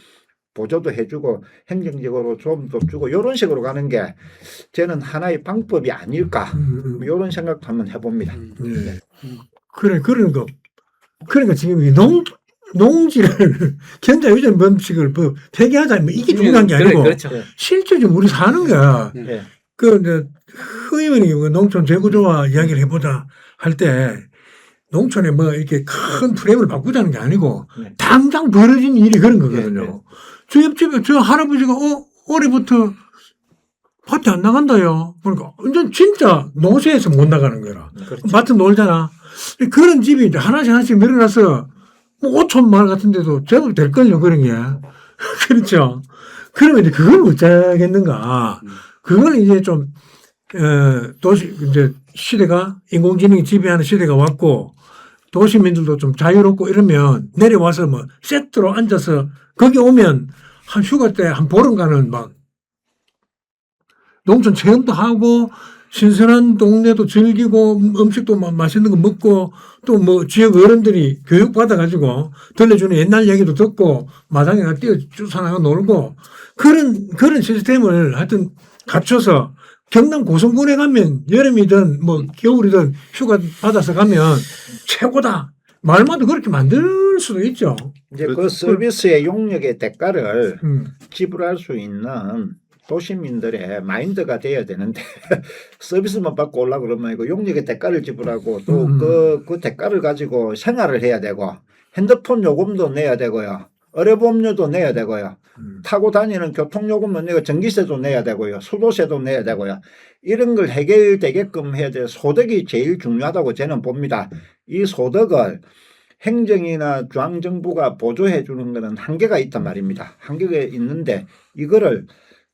보조도 해주고 행정적으로 좀 더 주고 이런 식으로 가는 게 저는 하나의 방법이 아닐까 이런 생각도 한번 해봅니다. 네. 그러니까 지금 이 농지를 견자 유전 법칙을 뭐 폐기하자 뭐 이게 중요한 게 아니고 그렇죠. 실제 좀 우리 사는 거야. 네. 그 의원이 농촌 재구조화 이야기를 해보자 할 때 농촌에 뭐 이렇게 큰 프레임을 바꾸자는 게 아니고 네. 당장 벌어진 일이 그런 거거든요. 네. 저 옆집에 저 할아버지가 올해부터 밭에 안 나간다요. 그러니까 완전 진짜 노세에서 못 나가는 거라. 그렇죠. 밭에 놀잖아. 그런 집이 이제 하나씩 늘어나서 뭐 5촌 마을 같은 데도 제법 될걸요, 그런 게. 그렇죠. 그러면 이제 그걸 어쩌겠는가. 그걸 이제 좀, 이제 시대가 인공지능이 지배하는 시대가 왔고 도시민들도 좀 자유롭고 이러면 내려와서 뭐 세트로 앉아서 거기 오면 한 휴가 때 한 보름간은 막 농촌 체험도 하고 신선한 동네도 즐기고 음식도 맛있는 거 먹고 또 뭐 지역 어른들이 교육 받아가지고 들려주는 옛날 얘기도 듣고 마당에 가 뛰어 주산하고 놀고 그런 시스템을 하여튼 갖춰서 경남 고성군에 가면 여름이든 뭐 겨울이든 휴가 받아서 가면 최고다. 말마다 그렇게 만들 수도 있죠. 이제 그 서비스의 용역의 대가를 음. 지불할 수 있는 도시민들의 마인드가 돼야 되는데 서비스만 받고 올라 그러면 이거 용역의 대가를 지불하고 또 그 대가를 가지고 생활을 해야 되고 핸드폰 요금도 내야 되고요. 의료보험료도 내야 되고요. 타고 다니는 교통요금은 내가 전기세도 내야 되고요. 수도세도 내야 되고요. 이런 걸 해결되게끔 해야 돼. 소득이 제일 중요하다고 저는 봅니다. 이 소득을 행정이나 중앙정부가 보조해 주는 것은 한계가 있단 말입니다. 한계가 있는데 이거를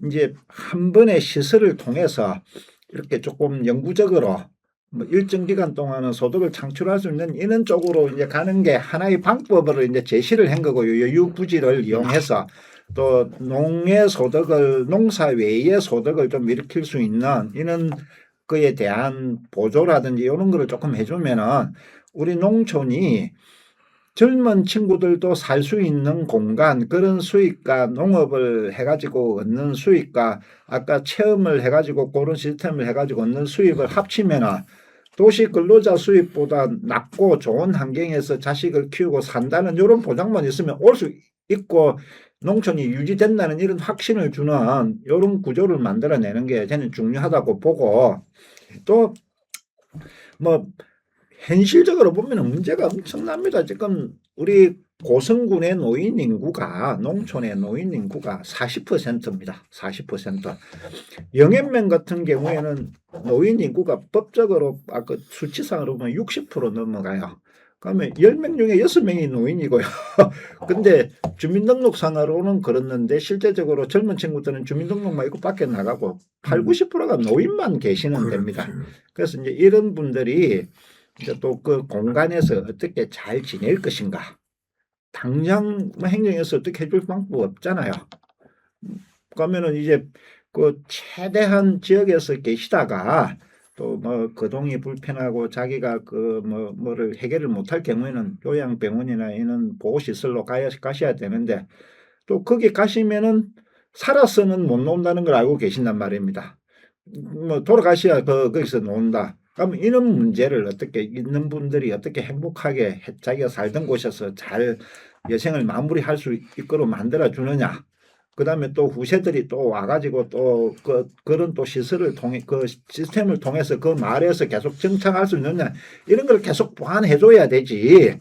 이제 한 번의 시설을 통해서 이렇게 조금 영구적으로 뭐 일정 기간 동안은 소득을 창출할 수 있는 이런 쪽으로 이제 가는 게 하나의 방법으로 이제 제시를 한 거고요. 여유 부지를 이용해서 또 농의 소득을 농사 외의 소득을 좀 일으킬 수 있는 이런 거에 대한 보조라든지 이런 거를 조금 해주면은 우리 농촌이 젊은 친구들도 살 수 있는 공간 그런 수익과 농업을 해가지고 얻는 수익과 아까 체험을 해가지고 그런 시스템을 해가지고 얻는 수입을 합치면은 도시 근로자 수입보다 낮고 좋은 환경에서 자식을 키우고 산다는 이런 보장만 있으면 올 수 있고 농촌이 유지된다는 이런 확신을 주는 이런 구조를 만들어내는 게 저는 중요하다고 보고 또 뭐 현실적으로 보면 문제가 엄청납니다. 지금 우리 고성군의 노인 인구가 농촌의 노인 인구가 40%입니다. 40%. 영앤면 같은 경우에는 노인 인구가 법적으로 아까 수치상으로 보면 60% 넘어가요. 그러면 10명 중에 6명이 노인이고요. 근데 주민등록상으로는 그렇는데 실제적으로 젊은 친구들은 주민등록만 있고 밖에 나가고 8, 90%가 노인만 계시는 데입니다. 그래서 이제 이런 분들이 이제 또 그 공간에서 어떻게 잘 지낼 것인가. 당장 뭐 행정에서 어떻게 해줄 방법 없잖아요. 그러면은 이제 그 최대한 지역에서 계시다가 또 뭐 거동이 불편하고 자기가 그 뭐를 해결을 못할 경우에는 요양병원이나 이런 보호시설로 가셔야 되는데 또 거기 가시면은 살아서는 못 논다는 걸 알고 계신단 말입니다. 뭐 돌아가셔야 거기서 논다. 그럼 이런 문제를 어떻게 있는 분들이 어떻게 행복하게 자기가 살던 곳에서 잘 여생을 마무리할 수 있도록 만들어 주느냐. 그다음에 또 후세들이 또 와가지고 또 그런 또 시설을 통해 그 시스템을 통해서 그 마을에서 계속 정착할 수 있느냐 이런 걸 계속 보완해 줘야 되지.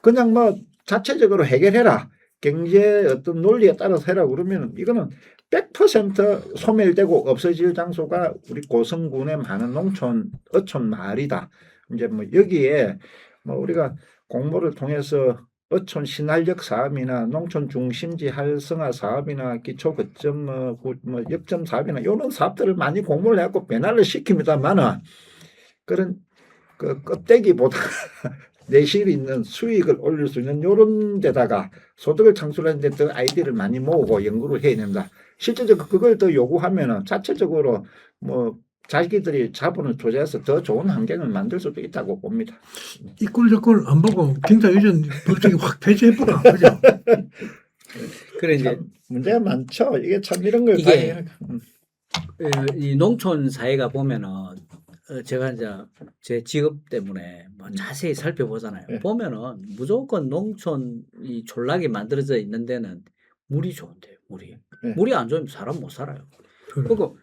그냥 뭐 자체적으로 해결해라. 경제 어떤 논리에 따라서 해라 그러면 이거는 100% 소멸되고 없어질 장소가 우리 고성군의 많은 농촌, 어촌 마을이다. 이제 뭐 여기에 뭐 우리가 공모를 통해서 어촌 신활력 사업이나 농촌 중심지 활성화 사업이나 기초 거점 뭐 역점 사업이나 이런 사업들을 많이 공모를 해갖고 변화를 시킵니다만은 그런 그 껍데기보다 내실 있는 수익을 올릴 수 있는 이런 데다가 소득을 창출하는 데 더 아이디어를 많이 모으고 연구를 해야 된다. 실제적으로 그걸 더 요구하면은 자체적으로 뭐 자기들이 자본을 투자해서 더 좋은 환경을 만들 수도 있다고 봅니다. 이 꼴 저 꼴 안 보고 경찰유전 법적이 확 폐지해버려. 그죠? 그래 이제 참 문제가 많죠. 이게 참 이런 걸 이게 이 농촌 사회가 보면은 제가 이제 제 직업 때문에 뭐 자세히 살펴보잖아요. 네. 보면은 무조건 농촌이 졸라게 만들어져 있는 데는 물이 좋은데요. 물이 네. 물이 안 좋으면 사람 못 살아요. 그래. 그리고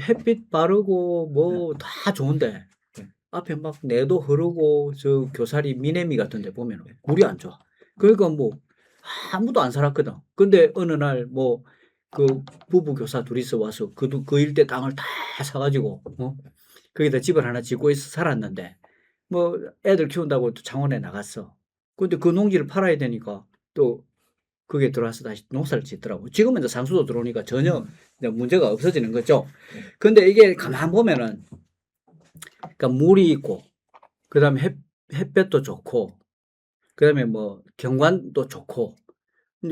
햇빛 바르고 뭐 다 좋은데 네. 앞에 막 내도 흐르고 저 교사리 미네미 같은데 보면은 물이 안 좋아. 그러니까 뭐 아무도 안 살았거든. 근데 어느 날 뭐 그 부부 교사 둘이서 와서 그 일대 땅을 다 사가지고 거기다 집을 하나 짓고 있어 살았는데 뭐 애들 키운다고 또 창원에 나갔어. 근데 그 농지를 팔아야 되니까 또 그게 들어와서 다시 농사를 짓더라고. 지금은 이제 상수도 들어오니까 전혀 이제 문제가 없어지는 거죠. 근데 이게 가만 보면은 그러니까 물이 있고 그다음에 햇볕도 좋고 그다음에 뭐 경관도 좋고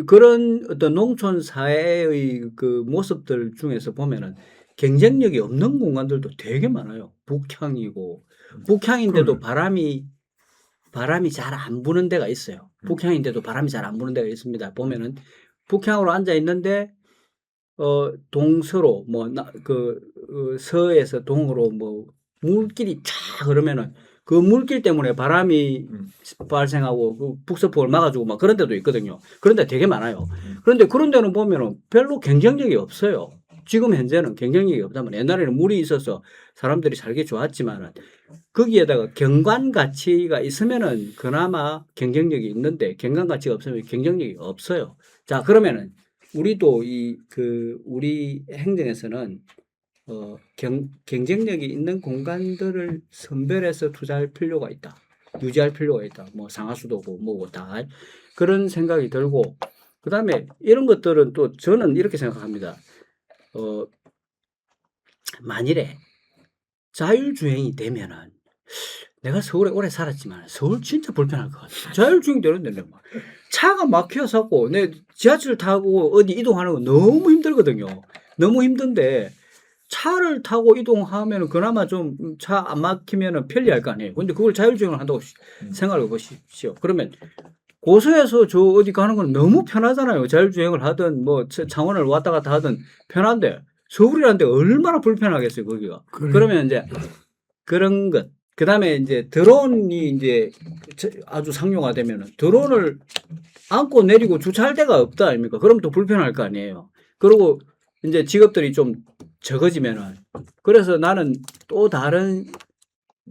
그런 어떤 농촌 사회의 그 모습들 중에서 보면은 경쟁력이 없는 공간들도 되게 많아요. 북향이고 북향인데도 바람이 잘 안 부는 데가 있어요. 북향인데도 바람이 잘 안 부는 데가 있습니다. 보면은 북향으로 앉아 있는데 동서로 서에서 동으로 뭐 물길이 쫙 흐르면은 그 물길 때문에 바람이 발생하고 그 북서풍을 막아주고 막 그런 데도 있거든요. 그런 데 되게 많아요. 그런데 그런 데는 보면은 별로 경쟁력이 없어요. 지금 현재는 경쟁력이 없다면 옛날에는 물이 있어서 사람들이 살기 좋았지만은 거기에다가 경관 가치가 있으면은 그나마 경쟁력이 있는데 경관 가치가 없으면 경쟁력이 없어요. 자, 그러면은 우리도 우리 행정에서는 경쟁력이 있는 공간들을 선별해서 투자할 필요가 있다. 유지할 필요가 있다. 뭐 상하수도고 뭐고 다 그런 생각이 들고 그다음에 이런 것들은 또 저는 이렇게 생각합니다. 만일에 자율주행이 되면은 내가 서울에 오래 살았지만 서울 진짜 불편할 것 같아. 자율주행 되는데 막 차가 막혀서 내 지하철 타고 어디 이동하는 거 너무 힘들거든요. 너무 힘든데 차를 타고 이동하면 그나마 좀 차 안 막히면 편리할 거 아니에요. 근데 그걸 자율주행을 한다고 생각해 보십시오. 그러면 고성에서 저 어디 가는 건 너무 편하잖아요. 자율주행을 하든 뭐 창원을 왔다 갔다 하든 편한데 서울이라는 데 얼마나 불편하겠어요, 거기가. 그러면 이제 그런 것. 그다음에 이제 드론이 이제 아주 상용화되면은 드론을 안고 내리고 주차할 데가 없다 아닙니까? 그럼 또 불편할 거 아니에요. 그리고 이제 직업들이 좀 적어지면은 그래서 나는 또 다른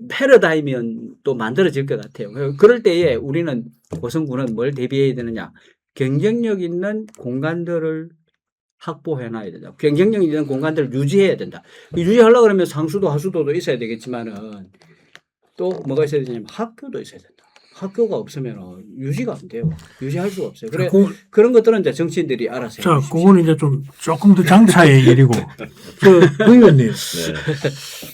패러다임이 또 만들어질 것 같아요. 그럴 때에 우리는 고성군은 뭘 대비해야 되느냐? 경쟁력 있는 공간들을 확보해 놔야 된다. 경쟁력 있는 공간들을 유지해야 된다. 유지하려고 그러면 상수도 하수도도 있어야 되겠지만은 또 뭐가 있어야 되냐면 학교도 있어야 된다. 학교가 없으면 유지가 안 돼요. 유지할 수가 없어요. 그래, 그런 것들은 이제 정치인들이 알아서 자, 그거는 이제 조금 더 장차의 일이고. 의원님. 네.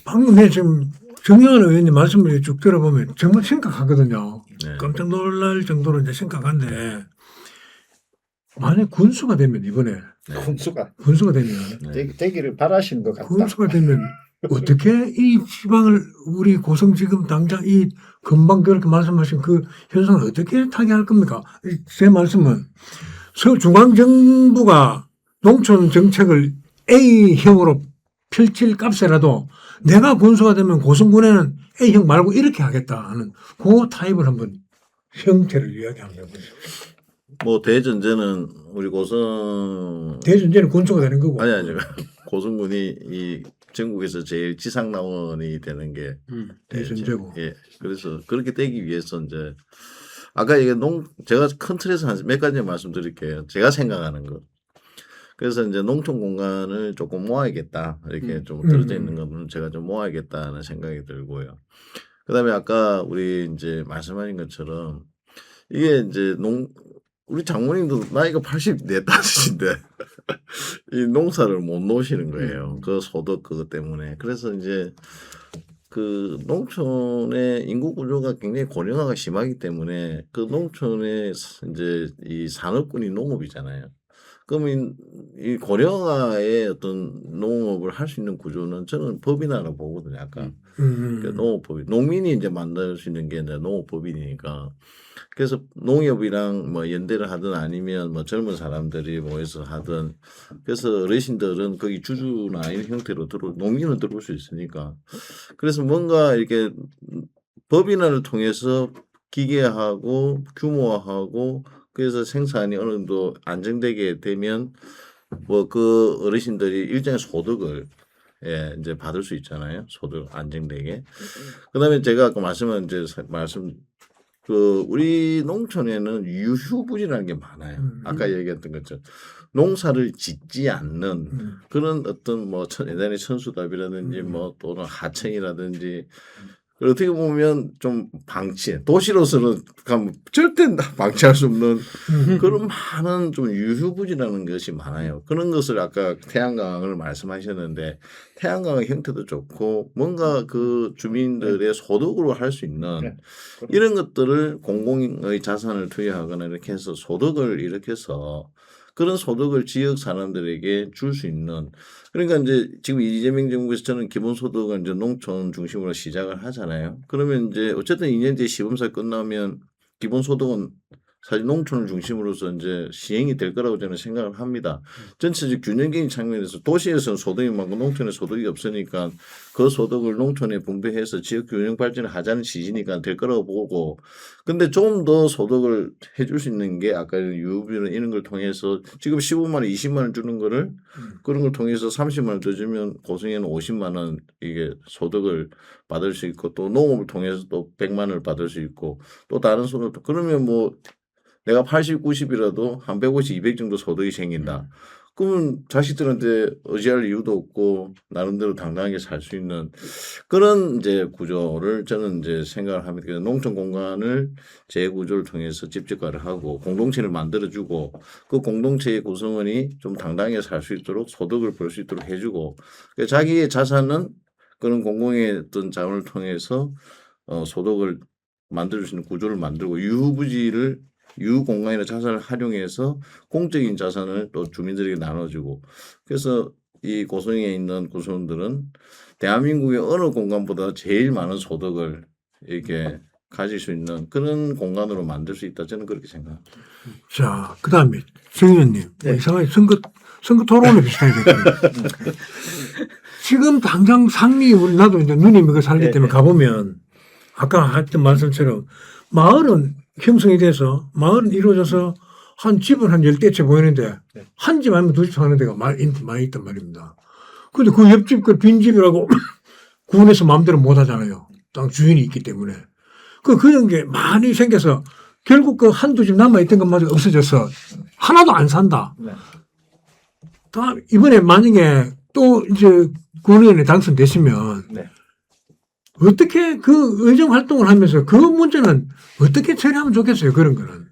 방금 지금 정영환 의원님 말씀을 쭉 들어보면 정말 심각하거든요. 네. 깜짝 놀랄 정도로 이제 심각한데, 만약 군수가 되면 이번에, 군수가 되면, 되기를 바라시는 것 같다. 군수가 되면 어떻게 이 지방을 우리 고성 지금 당장 이 금방 그렇게 말씀하신 그 현상을 어떻게 타개할 겁니까? 제 말씀은 중앙정부가 농촌 정책을 A형으로 펼칠 값에라도 내가 군수가 되면 고성군에는 A형 말고 이렇게 하겠다 하는 그 타입을 한번 형태를 이야기합니다. 뭐 대전제는 우리 고성 대전제는 군수가 되는 거고. 아니 고성군이 이 전국에서 제일 지상 나원이 되는 게 대전제고. 예. 그래서 그렇게 되기 위해서 이제 아까 이게 제가 큰 틀에서 한 몇 가지 말씀드릴게요. 제가 생각하는 거. 그래서 이제 농촌 공간을 조금 모아야겠다. 이렇게 좀 떨어져 있는 거는 제가 좀 모아야겠다는 생각이 들고요. 그다음에 아까 우리 이제 말씀하신 것처럼 이게 이제 우리 장모님도 나이가 84인데 이 농사를 못 놓으시는 거예요. 그 소득 그것 때문에. 그래서 이제 그 농촌의 인구 구조가 굉장히 고령화가 심하기 때문에 그 농촌의 이제 이 산업군이 농업이잖아요. 그러면 이 고령화의 어떤 농업을 할 수 있는 구조는 저는 법인화라고 보거든요. 약간 그러니까 농업법인, 농민이 이제 만들 수 있는 게 이제 농업법인이니까. 그래서 농협이랑 뭐 연대를 하든 아니면 뭐 젊은 사람들이 모여서 하든 그래서 어르신들은 거기 주주나 이런 형태로 농민은 들어올 수 있으니까. 그래서 뭔가 이렇게 법인화를 통해서 기계화하고 규모화하고 그래서 생산이 어느 정도 안정되게 되면 뭐 그 어르신들이 일정의 소득을 이제 받을 수 있잖아요. 소득 안정되게. 그다음에 제가 아까 우리 농촌에는 유휴부지라는 게 많아요. 아까 얘기했던 것처럼 농사를 짓지 않는 그런 어떤 뭐 예전에 천수답이라든지 뭐 또는 하청이라든지 어떻게 보면 좀 도시로서는 절대 방치할 수 없는 그런 많은 좀 유휴부지라는 것이 많아요. 그런 것을 아까 태양광을 말씀하셨는데 태양광의 형태도 좋고 뭔가 그 주민들의 소득으로 할 수 있는 네. 이런 것들을 공공의 자산을 투여하거나 이렇게 해서 소득을 이렇게 해서 그런 소득을 지역 사람들에게 줄 수 있는 그러니까 이제 지금 이재명 정부에서 저는 기본소득을 이제 농촌 중심으로 시작을 하잖아요. 그러면 이제 어쨌든 2년 뒤에 시범사 끝나면 기본소득은 사실 농촌을 중심으로서 이제 시행이 될 거라고 저는 생각을 합니다. 전체적 균형적인 측면에서 도시에서는 소득이 많고 농촌에 소득이 없으니까 그 소득을 농촌에 분배해서 지역 균형 발전을 하자는 지지니까 될 거라고 보고 근데 좀 더 소득을 해줄 수 있는 게 아까 유급이나 이런 걸 통해서 지금 15만 원, 20만 원 주는 거를 그런 걸 통해서 30만 원 더 주면 고성에는 50만 원 이게 소득을 받을 수 있고 또 농업을 통해서 또 100만 원을 받을 수 있고 또 다른 소득도 그러면 뭐 내가 80, 90이라도 한 150, 200 정도 소득이 생긴다. 그러면 자식들한테 의지할 이유도 없고 나름대로 당당하게 살 수 있는 그런 이제 구조를 저는 이제 생각을 합니다. 그래서 농촌 공간을 재구조를 통해서 집집화를 하고 공동체를 만들어주고 그 공동체의 구성원이 좀 당당하게 살 수 있도록 소득을 벌 수 있도록 해주고 자기의 자산은 그런 공공의 어떤 자원을 통해서 소득을 만들 수 있는 구조를 만들고 유공간이나 자산을 활용해서 공적인 자산을 또 주민들에게 나눠주고 그래서 이 고성에 있는 구성원들은 대한민국의 어느 공간보다 제일 많은 소득을 이렇게 가질 수 있는 그런 공간으로 만들 수 있다 저는 그렇게 생각합니다. 자, 그다음에 정 의원님, 네. 이상하게 선거 토론에 비슷하게 됐거든요. 지금 당장 상리 우리 나도 이제 누님이 그 살기 네, 때문에 네. 가보면 아까 했던 말씀처럼 마을은 형성이 돼서 마을은 이루어져서 한 집은 한 10대째 보이는데 네. 한 집 아니면 두 집 사는 데가 많이 있단 말입니다. 근데 그 옆집 그 빈집이라고 구분해서 마음대로 못 하잖아요. 땅 주인이 있기 때문에. 그런 게 많이 생겨서 결국 그 한두 집 남아있던 것마저 없어져서 하나도 안 산다. 네. 다 이번에 만약에 또 이제 군의원에 당선되시면 네. 어떻게 그 의정 활동을 하면서 그 문제는 어떻게 처리하면 좋겠어요? 그런 거는.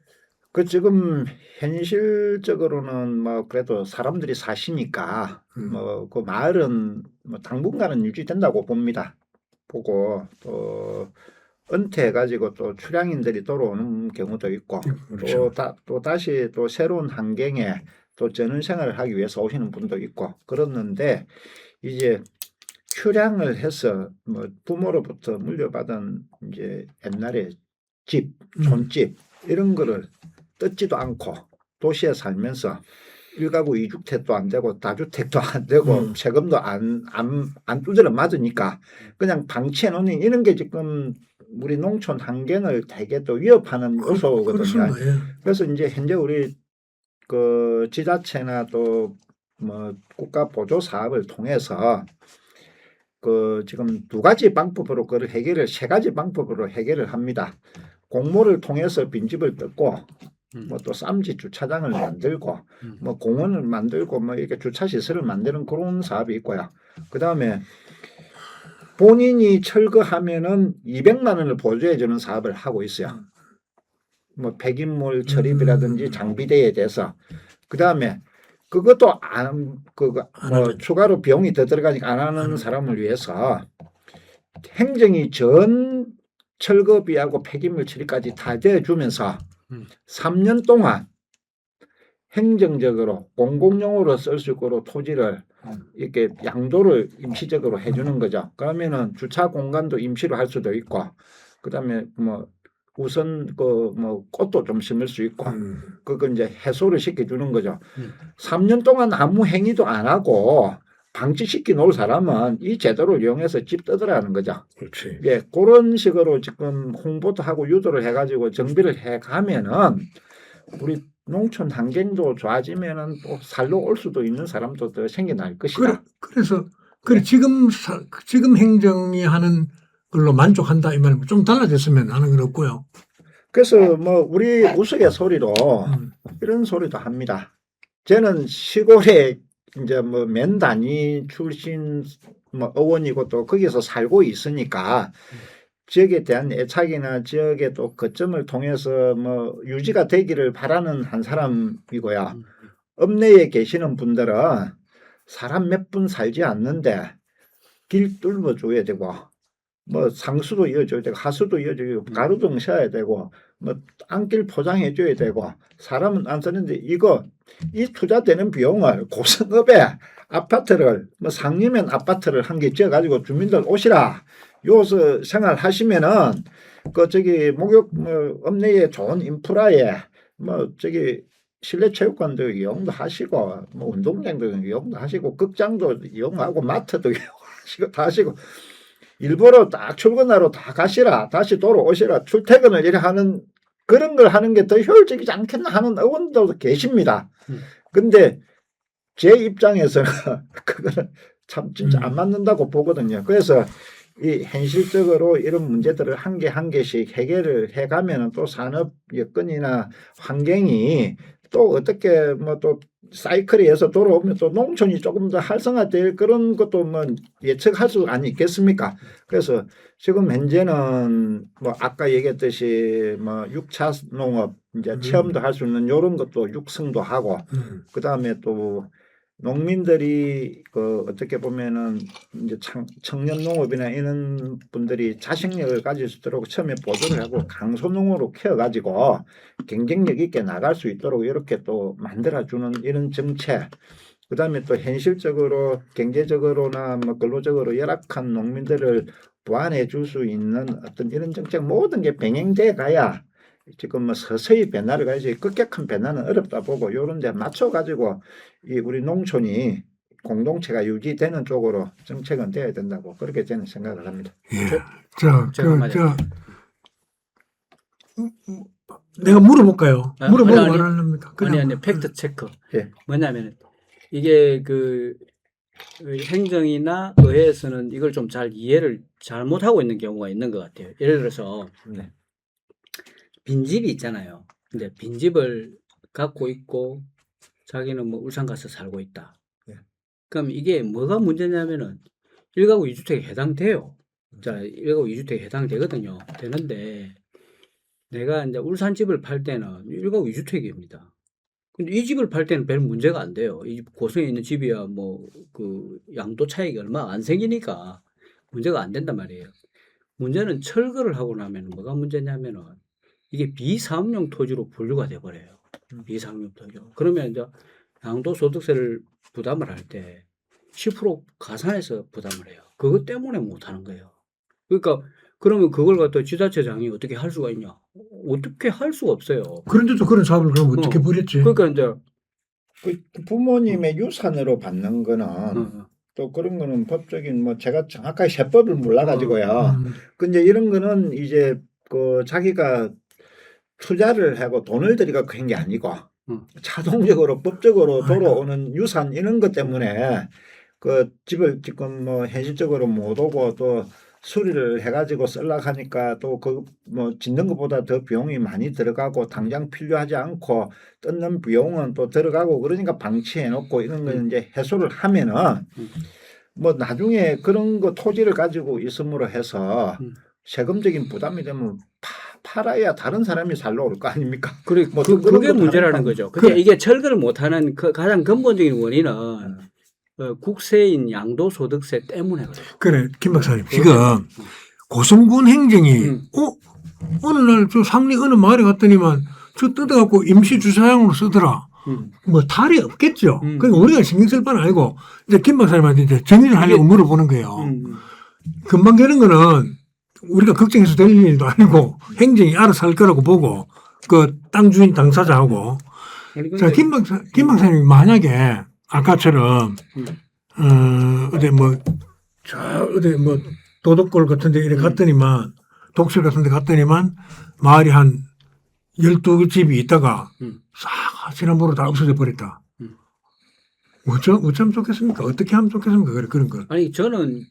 그 지금 현실적으로는 뭐 그래도 사람들이 사시니까 뭐 그 마을은 뭐 당분간은 유지된다고 봅니다. 보고 또 은퇴해가지고 또 출향인들이 들어오는 경우도 있고 그렇죠. 또 다시 또 새로운 환경에 또 전원 생활을 하기 위해서 오시는 분도 있고 그렇는데 이제 출향을 해서 뭐 부모로부터 물려받은 이제 옛날에 집, 촌집 이런 거를 뜯지도 않고 도시에 살면서 1가구 2주택도 안 되고 다주택도 안 되고 세금도 안 두드려 맞으니까 그냥 방치해 놓는 이런 게 지금 우리 농촌 환경을 되게 또 위협하는 요소거든요. 그렇습니다. 예. 그래서 이제 현재 우리 그 지자체나 또 뭐 국가 보조 사업을 통해서 그 지금 2가지 방법으로 그걸 세 가지 방법으로 해결을 합니다. 공모를 통해서 빈집을 뜯고 뭐 또 쌈지 주차장을 만들고 뭐 공원을 만들고 뭐 이렇게 주차 시설을 만드는 그런 사업이 있고요. 그다음에 본인이 철거하면은 200만 원을 보조해 주는 사업을 하고 있어요. 뭐 폐기물 처리비라든지 장비대에 대해서. 그다음에 그것도 뭐 추가로 비용이 더 들어가니까 안 하는 사람을 위해서 행정이 전 철거비하고 폐기물 처리까지 다 대주면서 3년 동안 행정적으로 공공용으로 쓸 수 있도록 토지를 이렇게 양도를 임시적으로 해주는 거죠. 그러면은 주차 공간도 임시로 할 수도 있고, 그다음에 뭐 우선 그 뭐 꽃도 좀 심을 수 있고, 그거 이제 해소를 시켜주는 거죠. 3년 동안 아무 행위도 안 하고 방치시켜 놓을 사람은 이 제도를 이용해서 집 뜯으라는 거죠. 그렇지. 예, 그런 식으로 지금 홍보도 하고 유도를 해가지고 정비를 해가면은 우리 농촌 환경도 좋아지면은 또 살러 올 수도 있는 사람도 더 생겨날 것이다. 그래서 지금 행정이 하는 걸로 만족한다 이 말은 좀 달라졌으면 하는 건 없고요. 그래서 뭐 우리 우스갯소리로 이런 소리도 합니다. 저는 시골에 이제 뭐 맨 단위 출신 뭐 의원이고 또 거기서 살고 있으니까 지역에 대한 애착이나 지역의 또 거점을 통해서 뭐 유지가 되기를 바라는 한 사람이고요. 읍내에 계시는 분들은 사람 몇 분 살지 않는데 길 뚫어줘야 되고 뭐 상수도 이어줘야 되고 하수도 이어줘야 되고 가로등 셔야 되고 뭐 안길 포장해 줘야 되고 사람은 안 쓰는데 이 투자되는 비용을 고성읍에 아파트를 뭐 상리면 아파트를 한 개 지어 가지고 주민들 오시라 여기서 생활하시면은 그 저기 목욕 뭐 읍내에 좋은 인프라에 뭐 저기 실내 체육관도 이용도 하시고 뭐 운동장도 이용도 하시고 극장도 이용하고 마트도 이용하시고 다 하시고 일부러 딱 출근하러 다 가시라 다시 돌아오시라 출퇴근을 이렇게 하는 그런 걸 하는 게 더 효율적이지 않겠나 하는 의원들도 계십니다. 근데 제 입장에서는 그거는 참 진짜 안 맞는다고 보거든요. 그래서 이 현실적으로 이런 문제들을 한 개 한 개씩 해결을 해가면은 또 산업 여건이나 환경이 또 어떻게 뭐 또 사이클에 의해서 돌아오면 또 농촌이 조금 더 활성화될 그런 것도 뭐 예측할 수 아니 있겠습니까? 그래서 지금 현재는 뭐 아까 얘기했듯이 뭐 6차 농업 이제 체험도 할 수 있는 이런 것도 육성도 하고 그다음에 또 농민들이 그 어떻게 보면은 이제 청년 농업이나 이런 분들이 자식력을 가질 수 있도록 처음에 보조를 하고 강소농으로 키워가지고 경쟁력 있게 나갈 수 있도록 이렇게 또 만들어주는 이런 정책. 그다음에 또 현실적으로 경제적으로나 뭐 근로적으로 열악한 농민들을 보완해 줄 수 있는 어떤 이런 정책 모든 게 병행돼 가야 지금 뭐 서서히 변화를 가야지 급격한 변화는 어렵다 보고 요런 데 맞춰 가지고 이 우리 농촌이 공동체가 유지되는 쪽으로 정책은 돼야 된다고 그렇게 저는 생각을 합니다. 예. 제가 말이야. 내가 물어볼까요? 아, 물어보고 아니, 말하랍니까? 아니 팩트 체크. 예. 뭐냐면 이게 그 행정이나 의회에서는 이걸 좀 잘 이해를 잘못하고 있는 경우가 있는 것 같아요. 예를 들어서 네. 빈집이 있잖아요. 근데 빈집을 갖고 있고 자기는 뭐 울산 가서 살고 있다. 네. 그럼 이게 뭐가 문제냐면은 1가구 2주택에 해당돼요. 자, 1가구 2주택에 해당되거든요. 되는데 내가 이제 울산 집을 팔 때는 1가구 2주택입니다. 근데 이 집을 팔 때는 별 문제가 안 돼요. 이 고성에 있는 집이야 뭐 그 양도 차익이 얼마 안 생기니까 문제가 안 된단 말이에요. 문제는 철거를 하고 나면 뭐가 문제냐면은 이게 비사업용 토지로 분류가 돼 버려요. 비사업용 토지. 그러면 이제 양도소득세를 부담을 할 때 10% 가산해서 부담을 해요. 그것 때문에 못 하는 거예요. 그러니까 그러면 그걸 갖다 지자체장이 어떻게 할 수가 있냐? 어떻게 할 수가 없어요. 그런데도 그런 사업을 그럼 어떻게 벌였지? 그러니까 이제 그 부모님의 유산으로 받는 거는 어. 또 그런 거는 법적인 뭐 제가 정확하게 세법을 몰라가지고요. 음. 근데 이런 거는 이제 그 자기가 투자를 하고 돈을 들이가 그런 게 아니고 자동적으로 법적으로 돌아오는 유산 이런 것 때문에 그 집을 지금 뭐 현실적으로 못 오고 또 수리를 해가지고 쓰려고 하니까 또 그 뭐 짓는 것보다 더 비용이 많이 들어가고 당장 필요하지 않고 뜯는 비용은 또 들어가고 그러니까 방치해 놓고 이런 거 이제 해소를 하면은 뭐 나중에 그런 거 토지를 가지고 있음으로 해서 세금적인 부담이 되면 팔아야 다른 사람이 살러 올 거 아닙니까? 그래, 뭐 그게 그런 것도 문제라는 하니까. 거죠. 근데 이게 철거를 못하는 그 가장 근본적인 원인은 국세인 양도소득세 때문에 그래요. 그래, 김 박사님. 지금 고성군 행정이 어느 날 저 상리 어느 마을에 갔더니만 저 뜯어갖고 임시주차장으로 쓰더라. 뭐 탈이 없겠죠. 그러니까 우리가 신경 쓸 바는 아니고 이제 김 박사님한테 이제 정리를 하려고 물어보는 거예요. 금방 되는 거는 우리가 걱정해서 될 일도 아니고 행정이 알아서 할 거라고 보고 그 땅 주인 당사자하고 자, 김 박사님이 만약에 아까처럼 어디 어디 도덕골 같은 데 이렇게 갔더니만 독실 같은 데 갔더니만 마을이 한 12집이 있다가 싹 지난번으로 다 없어져 버렸다. 어쩌면 좋겠습니까? 어떻게 하면 좋겠습니까? 그런 거. 아니, 저는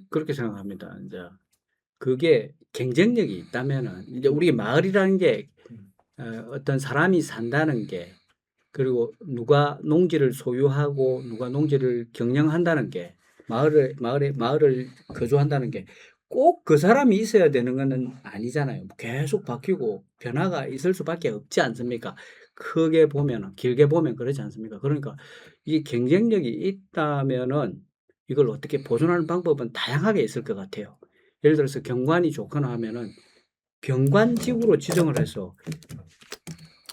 그렇게 생각합니다. 이제 그게 경쟁력이 있다면은 이제 우리 마을이라는 게 어떤 사람이 산다는 게 그리고 누가 농지를 소유하고 누가 농지를 경영한다는 게 마을을 거주한다는 게 꼭 그 사람이 있어야 되는 것은 아니잖아요. 계속 바뀌고 변화가 있을 수밖에 없지 않습니까? 크게 보면은, 길게 보면 그렇지 않습니까? 그러니까 이 경쟁력이 있다면은 이걸 어떻게 보존하는 방법은 다양하게 있을 것 같아요. 예를 들어서 경관이 좋거나 하면은 경관지구로 지정을 해서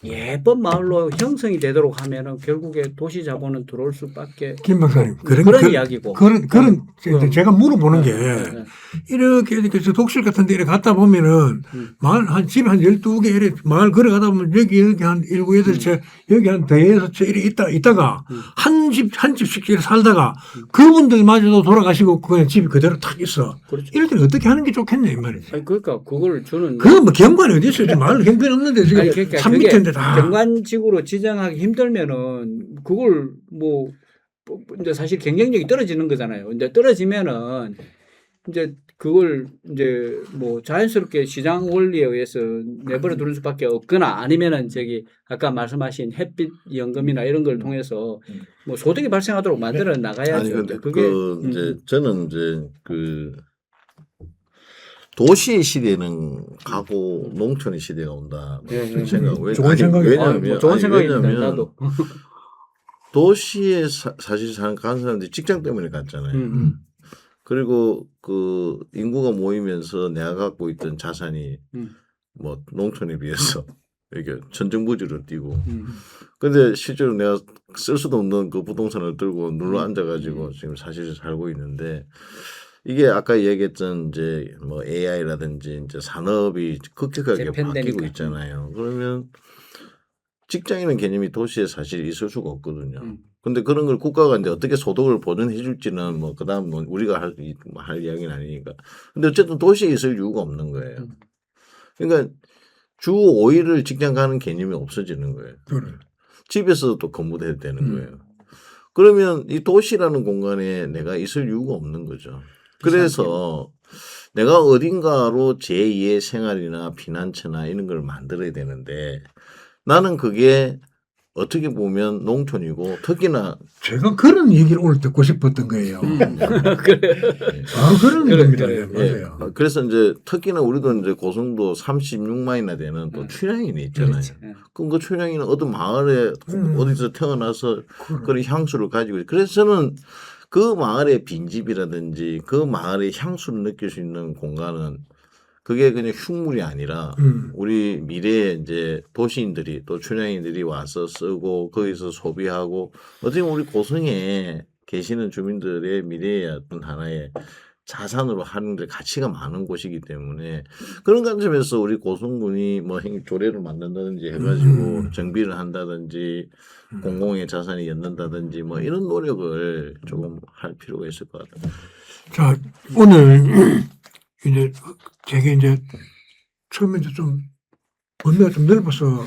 예쁜 마을로 형성이 되도록 하면은 결국에 도시 자본은 들어올 수밖에 김 박사님 그런 이야기고. 그런 그- 제가 물어보는 게 네. 이렇게 저 독실 같은 데 이렇게 갔다 보면은 마을 한 집 한 12개 이렇게 마을 걸어가다 보면 여기 한 7, 8채 여기 한 5채 이렇게 있다가 한 집씩 이렇게 살다가 그분들마저도 돌아가시고 그냥 집이 그대로 탁 있어. 그렇죠. 이럴 때는 어떻게 하는 게 좋겠냐 이 말이지. 아니, 그러니까 그걸 저는 그건 뭐 경관이 어디 있어요? 지금 마을 경관이 없는데 지금 아니, 그러니까 산 그게 밑인데 다. 경관지구로 지정하기 힘들면은 그걸 뭐 이제 사실 경쟁력이 떨어지는 거잖아요. 이제 떨어지면은 이제 그걸 이제 뭐 자연스럽게 시장 원리에 의해서 내버려 두는 수밖에 없거나 아니면은 저기 아까 말씀하신 햇빛 연금이나 이런 걸 통해서 뭐 소득이 발생하도록 만들어 나가야죠. 아니 근데 그게 이제 저는 이제 그 도시 시대는 가고 농촌의 시대가 온다. 예, 예. 생각. 좋은 생각이에요. 뭐 좋은 생각입니다. 왜냐면 나도. 도시에 사실 가는 사람들이 직장 때문에 갔잖아요. 그리고 그 인구가 모이면서 내가 갖고 있던 자산이 뭐 농촌에 비해서 이게 천정부지로 뛰고. 근데 실제로 내가 쓸 수도 없는 그 부동산을 들고 눌러 앉아가지고 지금 사실 살고 있는데 이게 아까 얘기했던 이제 뭐 AI라든지 이제 산업이 급격하게 재편되니까. 바뀌고 있잖아요. 그러면 직장이라는 개념이 도시에 사실 있을 수가 없거든요. 근데 그런 걸 국가가 이제 어떻게 소득을 보전해 줄지는 뭐 그다음 뭐 우리가 할 이야기는 아니니까. 근데 어쨌든 도시에 있을 이유가 없는 거예요. 그러니까 주 5일을 직장 가는 개념이 없어지는 거예요. 그래. 집에서 또 근무도 해야 되는 거예요. 그러면 이 도시라는 공간에 내가 있을 이유가 없는 거죠. 그래서 내가 어딘가로 제2의 생활이나 피난처나 이런 걸 만들어야 되는데 나는 그게 어떻게 보면 농촌이고 특히나 제가 그런 얘기를 오늘 듣고 싶었던 거예요. 바로 그런 겁니다. 그래. 맞아요. 그래서 이제 특히나 우리도 이제 고성도 36만이나 되는 또 출향인이 있잖아요. 그렇지. 그럼 그 출향인은 어떤 마을에 어디서 태어나서 그런 향수를 가지고 그래서 저는 그 마을의 빈집이라든지 그 마을의 향수를 느낄 수 있는 공간은 그게 그냥 흉물이 아니라 우리 미래에 이제 도시인들이 또 춘향인들이 와서 쓰고 거기서 소비하고 어떻게 보면 우리 고성에 계시는 주민들의 미래의 어떤 하나의 자산으로 하는데 가치가 많은 곳이기 때문에 그런 관점에서 우리 고성군이 뭐 조례를 만든다든지 해가지고 정비를 한다든지 공공의 자산이 였는다든지 뭐 이런 노력을 조금 할 필요가 있을 것 같아요. 자, 오늘 이제 되게 이제 처음에 이제 좀 범위가 좀 넓어서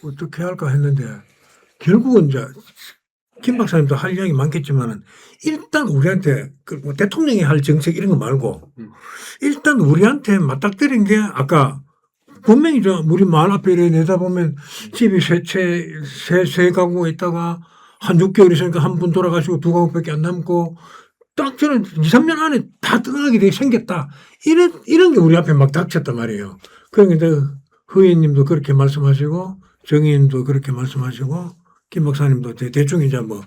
어떻게 할까 했는데 결국은 이제 김 박사님도 할 이야기 많겠지만은 일단 우리한테 그뭐 대통령이 할 정책 이런 거 말고 일단 우리한테 맞닥뜨린 게 아까 분명히 저 우리 마을 앞에 이렇게 내다보면 집이 세 가구가 있다가 한 6개월 있으니까 한 분 돌아가시고 2가구밖에 안 남고 딱 저는 2, 3년 안에 다 떠나게 돼 생겼다. 이런 게 우리 앞에 막 닥쳤단 말이에요. 그러니까 후예님도 그렇게 말씀하시고 정의님도 그렇게 말씀하시고 김 박사님도 대충 이제 뭐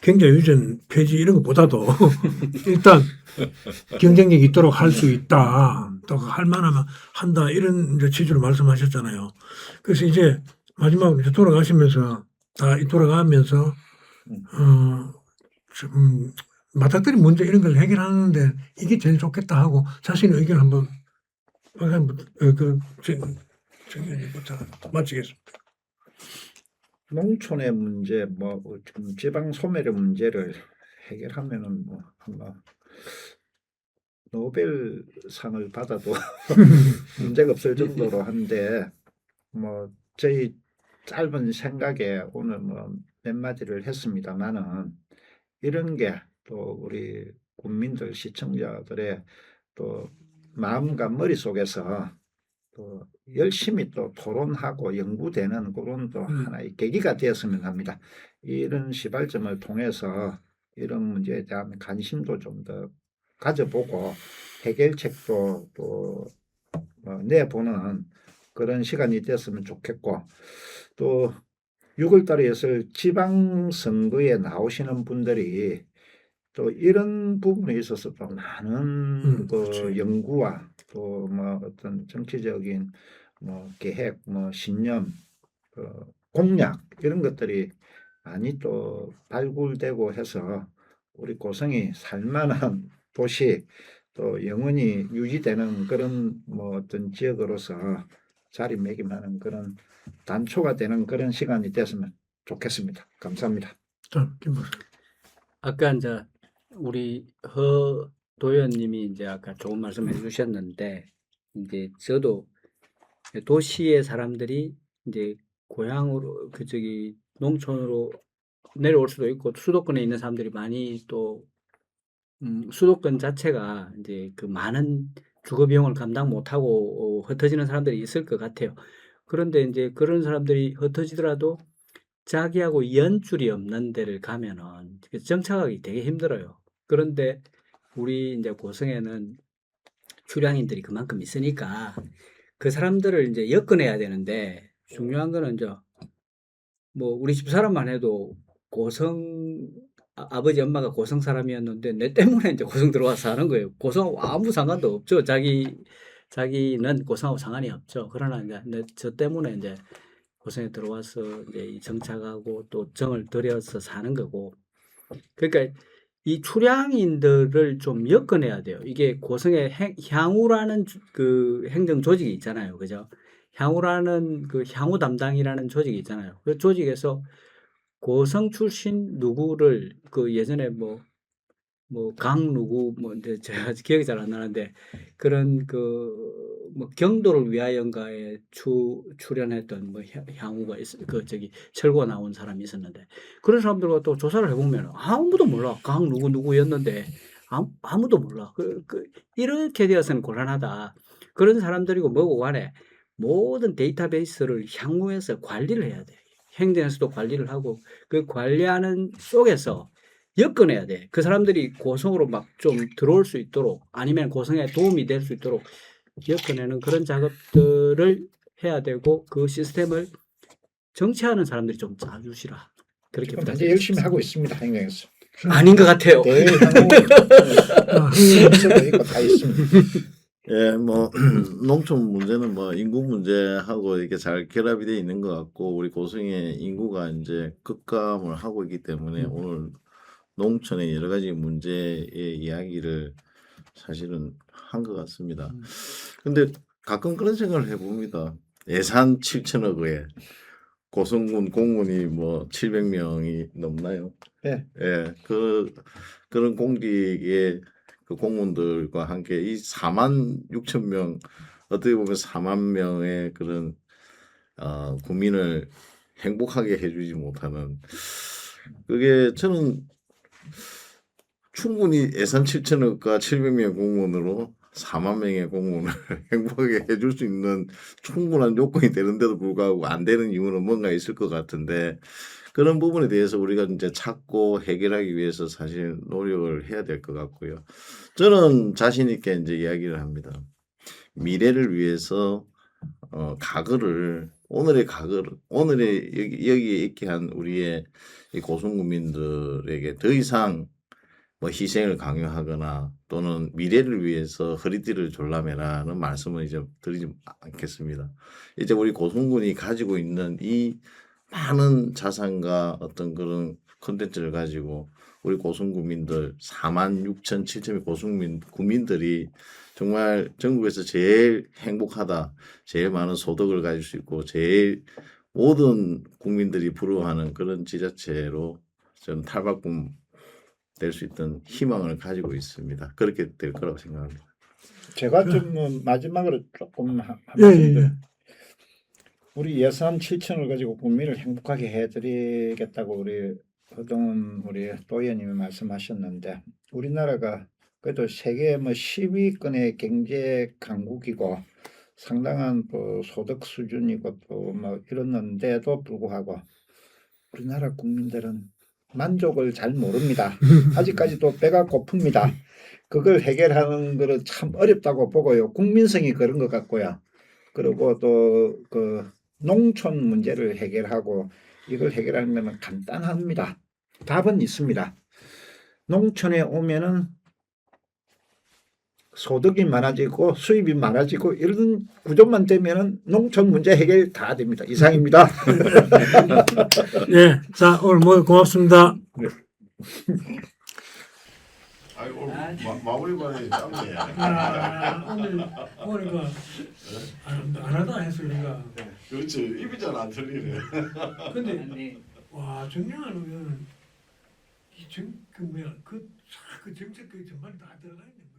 경제유전 폐지 이런 것보다도 일단 경쟁력이 있도록 할 수 있다. 또 할 만하면 한다. 이런 이제 취지로 말씀하셨잖아요. 그래서 이제 마지막으로 이제 돌아가시면서 좀 맞닥뜨린 문제 이런 걸 해결하는데 이게 제일 좋겠다 하고 자신의 의견 한번 정의원님부터 마치겠습니다. 농촌의 문제, 뭐 지방 소멸의 문제를 해결하면은 뭐 아마 노벨상을 받아도 문제가 없을 정도로 한데 뭐 저희 짧은 생각에 오늘 뭐 몇 마디를 했습니다만은 이런 게 또 우리 국민들 시청자들의 또 마음과 머릿속에서 또 열심히 또 토론하고 연구되는 그런 또 하나의 계기가 되었으면 합니다. 이런 시발점을 통해서 이런 문제에 대한 관심도 좀 더 가져보고 해결책도 또 내보는 그런 시간이 됐으면 좋겠고, 또 6월 달에 있을 지방선거에 나오시는 분들이 또 이런 부분에 있어서 또 많은 그렇지. 연구와 또 뭐 어떤 정치적인 뭐 계획, 뭐 신념, 공약 이런 것들이 많이 또 발굴되고 해서 우리 고성이 살만한 도시, 또 영원히 유지되는 그런 뭐 어떤 지역으로서 자리매김하는 그런 단초가 되는 그런 시간이 됐으면 좋겠습니다. 감사합니다. 자, 김 박사. 아까 이제 우리 허 도현님이 이제 아까 좋은 말씀해 주셨는데 이제 저도 도시의 사람들이 이제 고향으로 그 저기 농촌으로 내려올 수도 있고 수도권에 있는 사람들이 많이 또 수도권 자체가 이제 그 많은 주거 비용을 감당 못하고 흩어지는 사람들이 있을 것 같아요. 그런데 이제 그런 사람들이 흩어지더라도 자기하고 연줄이 없는 데를 가면은 정착하기 되게 힘들어요. 그런데 우리 이제 고성에는 출향인들이 그만큼 있으니까 그 사람들을 이제 엮어내야 되는데 중요한 거는 이제 뭐 우리 집 사람만 해도 고성 아버지 엄마가 고성 사람이었는데 내 때문에 이제 고성 들어와서 사는 거예요. 고성하고 아무 상관도 없죠. 자기는 고성하고 상관이 없죠. 그러나 이제 저 때문에 이제 고성에 들어와서 이제 이 정착하고 또 정을 들여서 사는 거고. 그러니까 이 출향인들을 좀 엮어내야 돼요. 이게 고성에 향후라는 그 행정 조직이 있잖아요. 그죠? 향후라는 그 향후 담당이라는 조직이 있잖아요. 그 조직에서 고성 출신 누구를 그 예전에 뭐 강 누구 뭐 이제 제가 기억이 잘 안 나는데 그런 그 뭐 경도를 위하여인가에 출연했던 뭐 향후가 그 저기 철거 나온 사람이 있었는데 그런 사람들과 또 조사를 해보면 아무도 몰라. 강 누구 누구였는데 아무도 몰라. 이렇게 되어서는 곤란하다. 그런 사람들이고 뭐고 간에 모든 데이터베이스를 향후에서 관리를 해야 돼. 행정에서도 관리를 하고 그 관리하는 속에서 엮어내야 돼. 그 사람들이 고성으로 막 좀 들어올 수 있도록 아니면 고성에 도움이 될 수 있도록 엮어내는 그런 작업들을 해야 되고 그 시스템을 정치하는 사람들이 좀 짜주시라. 그렇게 지금 현재 부탁드립니다. 열심히 하고 있습니다. 행정에서. 아닌 것 같아요. 대향후 행정에서도 있고 다 있습니다. 예, 뭐 농촌 문제는 뭐 인구 문제하고 이렇게 잘 결합이 돼 있는 것 같고 우리 고성의 인구가 이제 급감을 하고 있기 때문에 오늘 농촌의 여러 가지 문제의 이야기를 사실은 한 것 같습니다. 근데 가끔 그런 생각을 해봅니다. 예산 7천억에 고성군 공무원이 뭐 700명이 넘나요? 네. 예, 그런 공직의 그 공무원들과 함께 이 4만 6천 명 어떻게 보면 4만 명의 그런 국민을 행복하게 해주지 못하는 그게 저는 충분히 예산 7천억과 700명의 공무원으로 4만 명의 공무원을 행복하게 해줄 수 있는 충분한 요건이 되는데도 불구하고 안 되는 이유는 뭔가 있을 것 같은데 그런 부분에 대해서 우리가 이제 찾고 해결하기 위해서 사실 노력을 해야 될 것 같고요. 저는 자신 있게 이제 이야기를 합니다. 미래를 위해서 오늘의 여기에 있게 한 우리의 이 고성국민들에게 더 이상 뭐 희생을 강요하거나 또는 미래를 위해서 허리띠를 졸라매라는 말씀을 이제 드리지 않겠습니다. 이제 우리 고성군이 가지고 있는 이 많은 자산과 어떤 그런 콘텐츠를 가지고 우리 고성군민들 4만 6천 7천의 국민들이 정말 전국에서 제일 행복하다, 제일 많은 소득을 가질 수 있고 제일 모든 국민들이 부러워하는 그런 지자체로 저는 탈바꿈 될 수 있던 희망을 가지고 있습니다. 그렇게 될 거라고 생각합니다. 제가 좀 마지막으로 조금 예, 예, 예. 우리 예산 7천을 가지고 국민을 행복하게 해드리겠다고 우리 허동훈 우리 도의원님이 말씀하셨는데 우리나라가 그래도 세계 뭐 10위권의 경제 강국이고 상당한 또 소득 수준이고 또 뭐 이랬는데도 불구하고 우리나라 국민들은 만족을 잘 모릅니다. 아직까지도 배가 고픕니다. 그걸 해결하는 거는 참 어렵다고 보고요. 국민성이 그런 것 같고요. 그리고 또 그 농촌 문제를 해결하고 이걸 해결하는 것은 간단합니다. 답은 있습니다. 농촌에 오면은 소득이 많아지고 수입이 많아지고 이런 구조만 되면은 농촌 문제 해결 다 됩니다. 이상입니다. 예, 자 오늘 뭐 고맙습니다. 아이 오늘 마무리만이 짧네. 오늘 이거 안 하다 했으니까. 그렇지 입이 잘 안 틀리네. 근데 와 정량한 의원은 그 정책 그 정말 다 들어가 있는 거야.